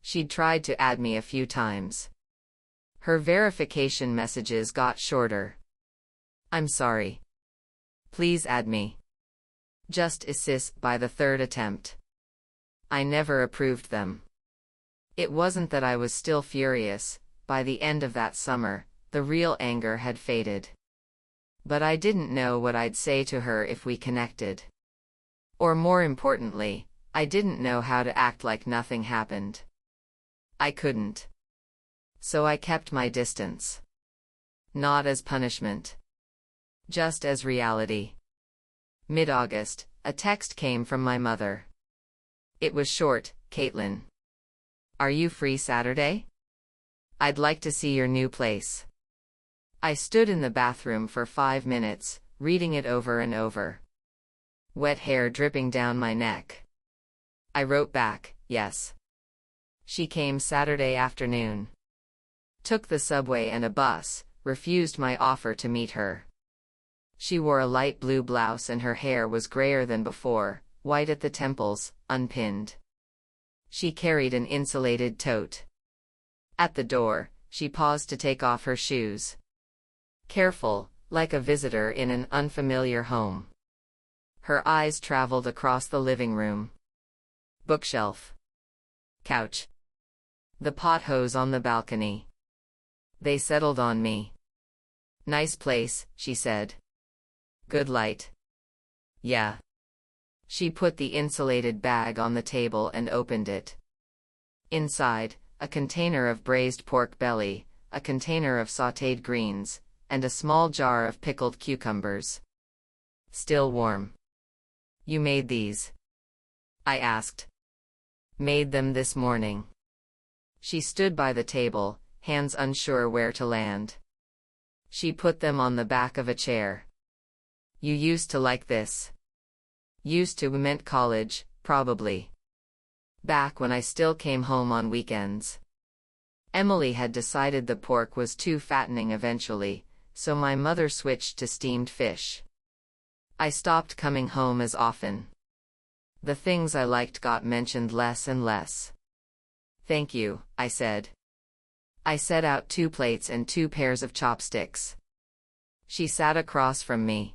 She'd tried to add me a few times. Her verification messages got shorter. I'm sorry. Please add me. Just assist by the third attempt. I never approved them. It wasn't that I was still furious. By the end of that summer, the real anger had faded. But I didn't know what I'd say to her if we connected. Or more importantly, I didn't know how to act like nothing happened. I couldn't. So I kept my distance. Not as punishment. Just as reality. Mid-August, a text came from my mother. It was short, Caitlin. Are you free Saturday? I'd like to see your new place. I stood in the bathroom for 5 minutes, reading it over and over. Wet hair dripping down my neck. I wrote back, yes. She came Saturday afternoon. Took the subway and a bus, refused my offer to meet her. She wore a light blue blouse and her hair was grayer than before, white at the temples, unpinned. She carried an insulated tote. At the door, she paused to take off her shoes. Careful, like a visitor in an unfamiliar home. Her eyes traveled across the living room. Bookshelf. Couch. The pot hose on the balcony. They settled on me. Nice place, she said. Good light. Yeah. She put the insulated bag on the table and opened it. Inside, a container of braised pork belly, a container of sautéed greens, and a small jar of pickled cucumbers. Still warm. You made these? I asked. Made them this morning. She stood by the table, hands unsure where to land. She put them on the back of a chair. You used to like this. Used to meant college, probably. Back when I still came home on weekends. Emily had decided the pork was too fattening eventually, so my mother switched to steamed fish. I stopped coming home as often. The things I liked got mentioned less and less. Thank you, I said. I set out 2 plates and 2 pairs of chopsticks. She sat across from me.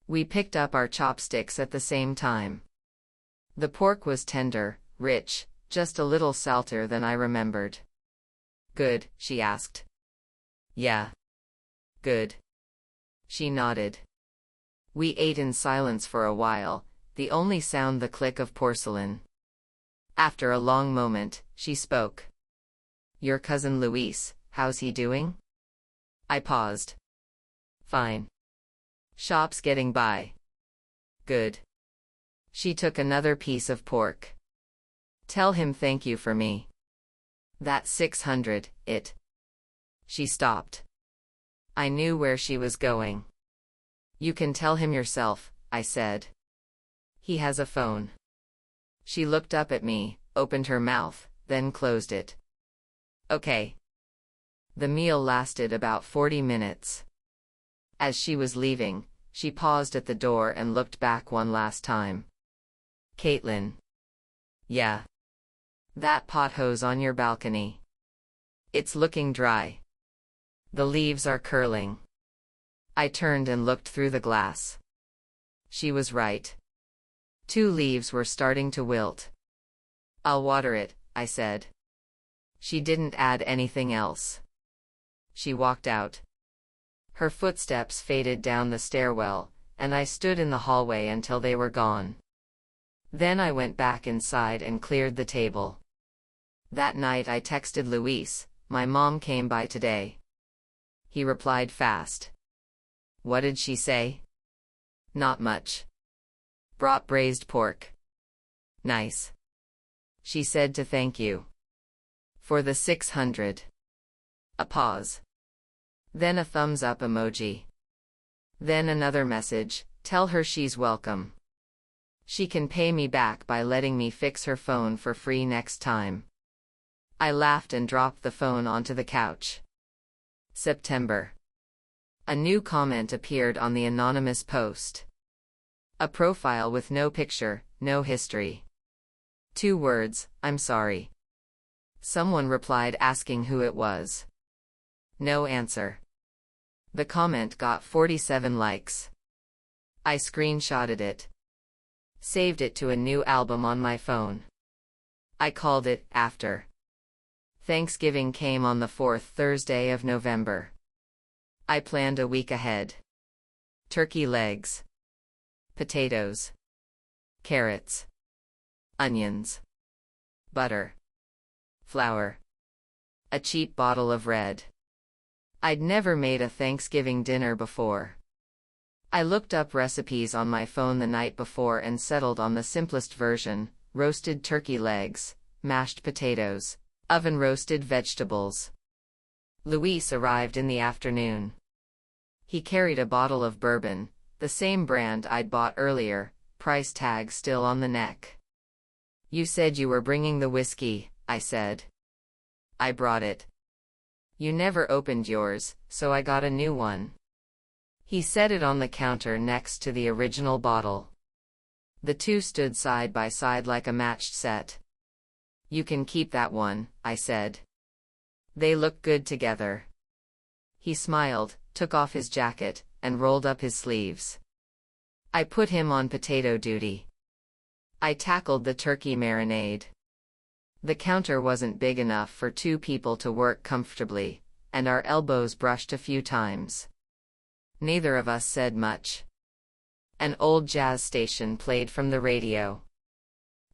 We picked up our chopsticks at the same time. The pork was tender, rich, just a little salter than I remembered. Good, she asked. Yeah. Good. She nodded. We ate in silence for a while, the only sound the click of porcelain. After a long moment, she spoke. Your cousin Luis, how's he doing? I paused. Fine. Shop's getting by. Good. She took another piece of pork. Tell him thank you for me. That 600, it. She stopped. I knew where she was going. You can tell him yourself, I said. He has a phone. She looked up at me, opened her mouth, then closed it. Okay. The meal lasted about 40 minutes. As she was leaving, she paused at the door and looked back one last time. Caitlin. Yeah. That pot hose on your balcony. It's looking dry. The leaves are curling. I turned and looked through the glass. She was right. 2 leaves were starting to wilt. I'll water it, I said. She didn't add anything else. She walked out. Her footsteps faded down the stairwell, and I stood in the hallway until they were gone. Then I went back inside and cleared the table. That night I texted Luis, my mom came by today. He replied fast. What did she say? Not much. Brought braised pork. Nice. She said to thank you. For the 600. A pause. Then a thumbs up emoji. Then another message, tell her she's welcome. She can pay me back by letting me fix her phone for free next time. I laughed and dropped the phone onto the couch. September. A new comment appeared on the anonymous post. A profile with no picture, no history. 2 words, "I'm sorry." Someone replied asking who it was. No answer. The comment got 47 likes. I screenshotted it. Saved it to a new album on my phone. I called it After. Thanksgiving came on the 4th Thursday of November. I planned a week ahead. Turkey legs. Potatoes. Carrots. Onions. Butter. Flour. A cheap bottle of red. I'd never made a Thanksgiving dinner before. I looked up recipes on my phone the night before and settled on the simplest version: roasted turkey legs, mashed potatoes, oven-roasted vegetables. Luis arrived in the afternoon. He carried a bottle of bourbon, the same brand I'd bought earlier, price tag still on the neck. "You said you were bringing the whiskey," I said. "I brought it." "You never opened yours, so I got a new one." He set it on the counter next to the original bottle. The two stood side by side like a matched set. "You can keep that one," I said. "They look good together." He smiled, took off his jacket, and rolled up his sleeves. I put him on potato duty. I tackled the turkey marinade. The counter wasn't big enough for 2 people to work comfortably, and our elbows brushed a few times. Neither of us said much. An old jazz station played from the radio.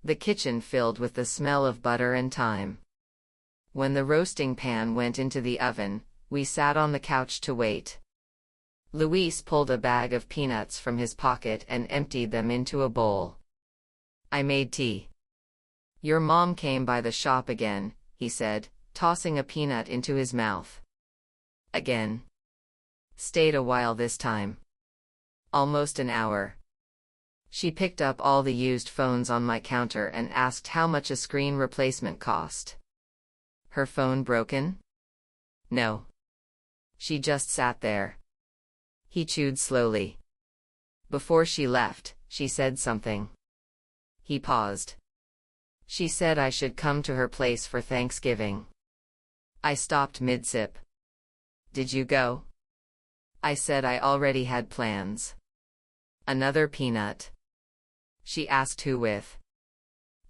The kitchen filled with the smell of butter and thyme. When the roasting pan went into the oven, we sat on the couch to wait. Luis pulled a bag of peanuts from his pocket and emptied them into a bowl. I made tea. "Your mom came by the shop again," he said, tossing a peanut into his mouth. "Again?" "Stayed a while this time. Almost an hour." She picked up all the used phones on my counter and asked how much a screen replacement cost. "Her phone broken?" "No. She just sat there." He chewed slowly. "Before she left, she said something." He paused. "She said I should come to her place for Thanksgiving." I stopped mid-sip. "Did you go?" I said I already had plans. Another peanut. She asked who with.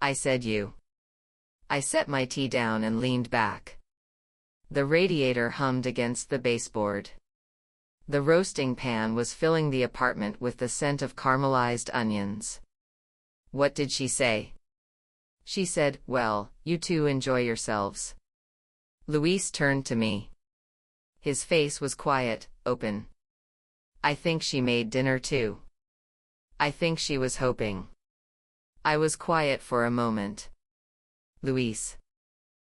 I said you. I set my tea down and leaned back. The radiator hummed against the baseboard. The roasting pan was filling the apartment with the scent of caramelized onions. "What did she say?" "She said, 'Well, you two enjoy yourselves.'" Luis turned to me. His face was quiet, open. "I think she made dinner too." "I think she was hoping." I was quiet for a moment. "Luis."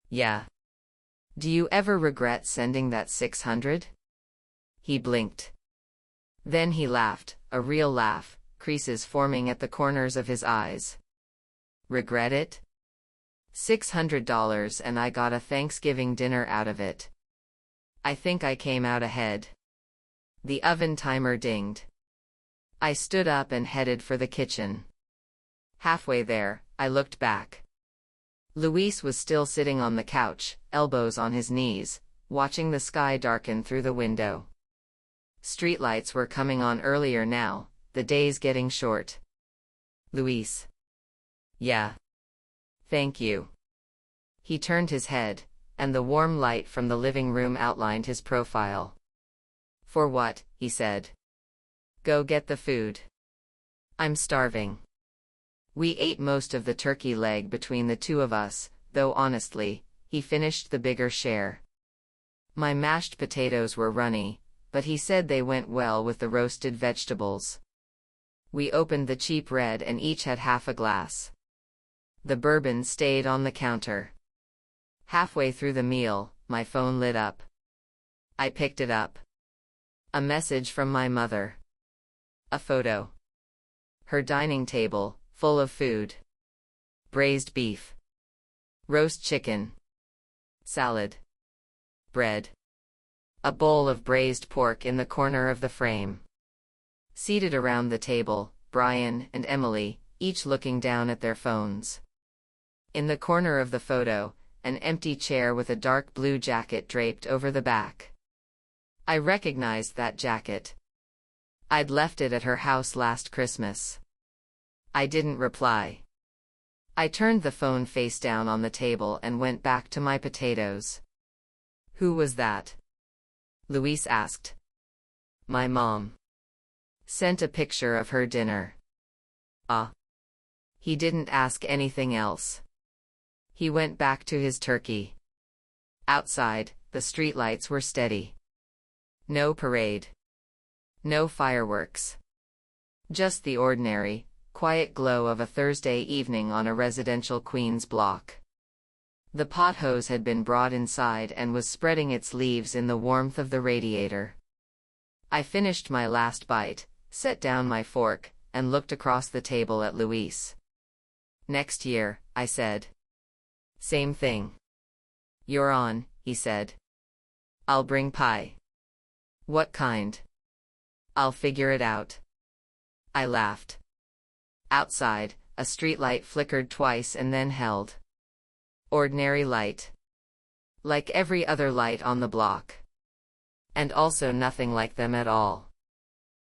"Yeah. Do you ever regret sending that 600? He blinked. Then he laughed, a real laugh, creases forming at the corners of his eyes. "Regret it? $600 and I got a Thanksgiving dinner out of it. I think I came out ahead." The oven timer dinged. I stood up and headed for the kitchen. Halfway there, I looked back. Luis was still sitting on the couch, elbows on his knees, watching the sky darken through the window. Streetlights were coming on earlier now, the days getting short. "Luis." "Yeah. Thank you." He turned his head, and the warm light from the living room outlined his profile. "For what?" he said. "Go get the food. I'm starving." We ate most of the turkey leg between the two of us, though honestly, he finished the bigger share. My mashed potatoes were runny, but he said they went well with the roasted vegetables. We opened the cheap red and each had half a glass. The bourbon stayed on the counter. Halfway through the meal, my phone lit up. I picked it up. A message from my mother. A photo. Her dining table, full of food. Braised beef. Roast chicken. Salad. Bread. A bowl of braised pork in the corner of the frame. Seated around the table, Brian and Emily, each looking down at their phones. In the corner of the photo, an empty chair with a dark blue jacket draped over the back. I recognized that jacket. I'd left it at her house last Christmas. I didn't reply. I turned the phone face down on the table and went back to my potatoes. "Who was that?" Luis asked. "My mom. Sent a picture of her dinner." Ah. He didn't ask anything else. He went back to his turkey. Outside, the streetlights were steady. No parade. No fireworks. Just the ordinary, quiet glow of a Thursday evening on a residential Queens block. The pot hose had been brought inside and was spreading its leaves in the warmth of the radiator. I finished my last bite, set down my fork, and looked across the table at Luis. "Next year," I said. "Same thing." "You're on," he said. "I'll bring pie." "What kind?" "I'll figure it out." I laughed. Outside, a streetlight flickered twice and then held. Ordinary light. Like every other light on the block. And also nothing like them at all.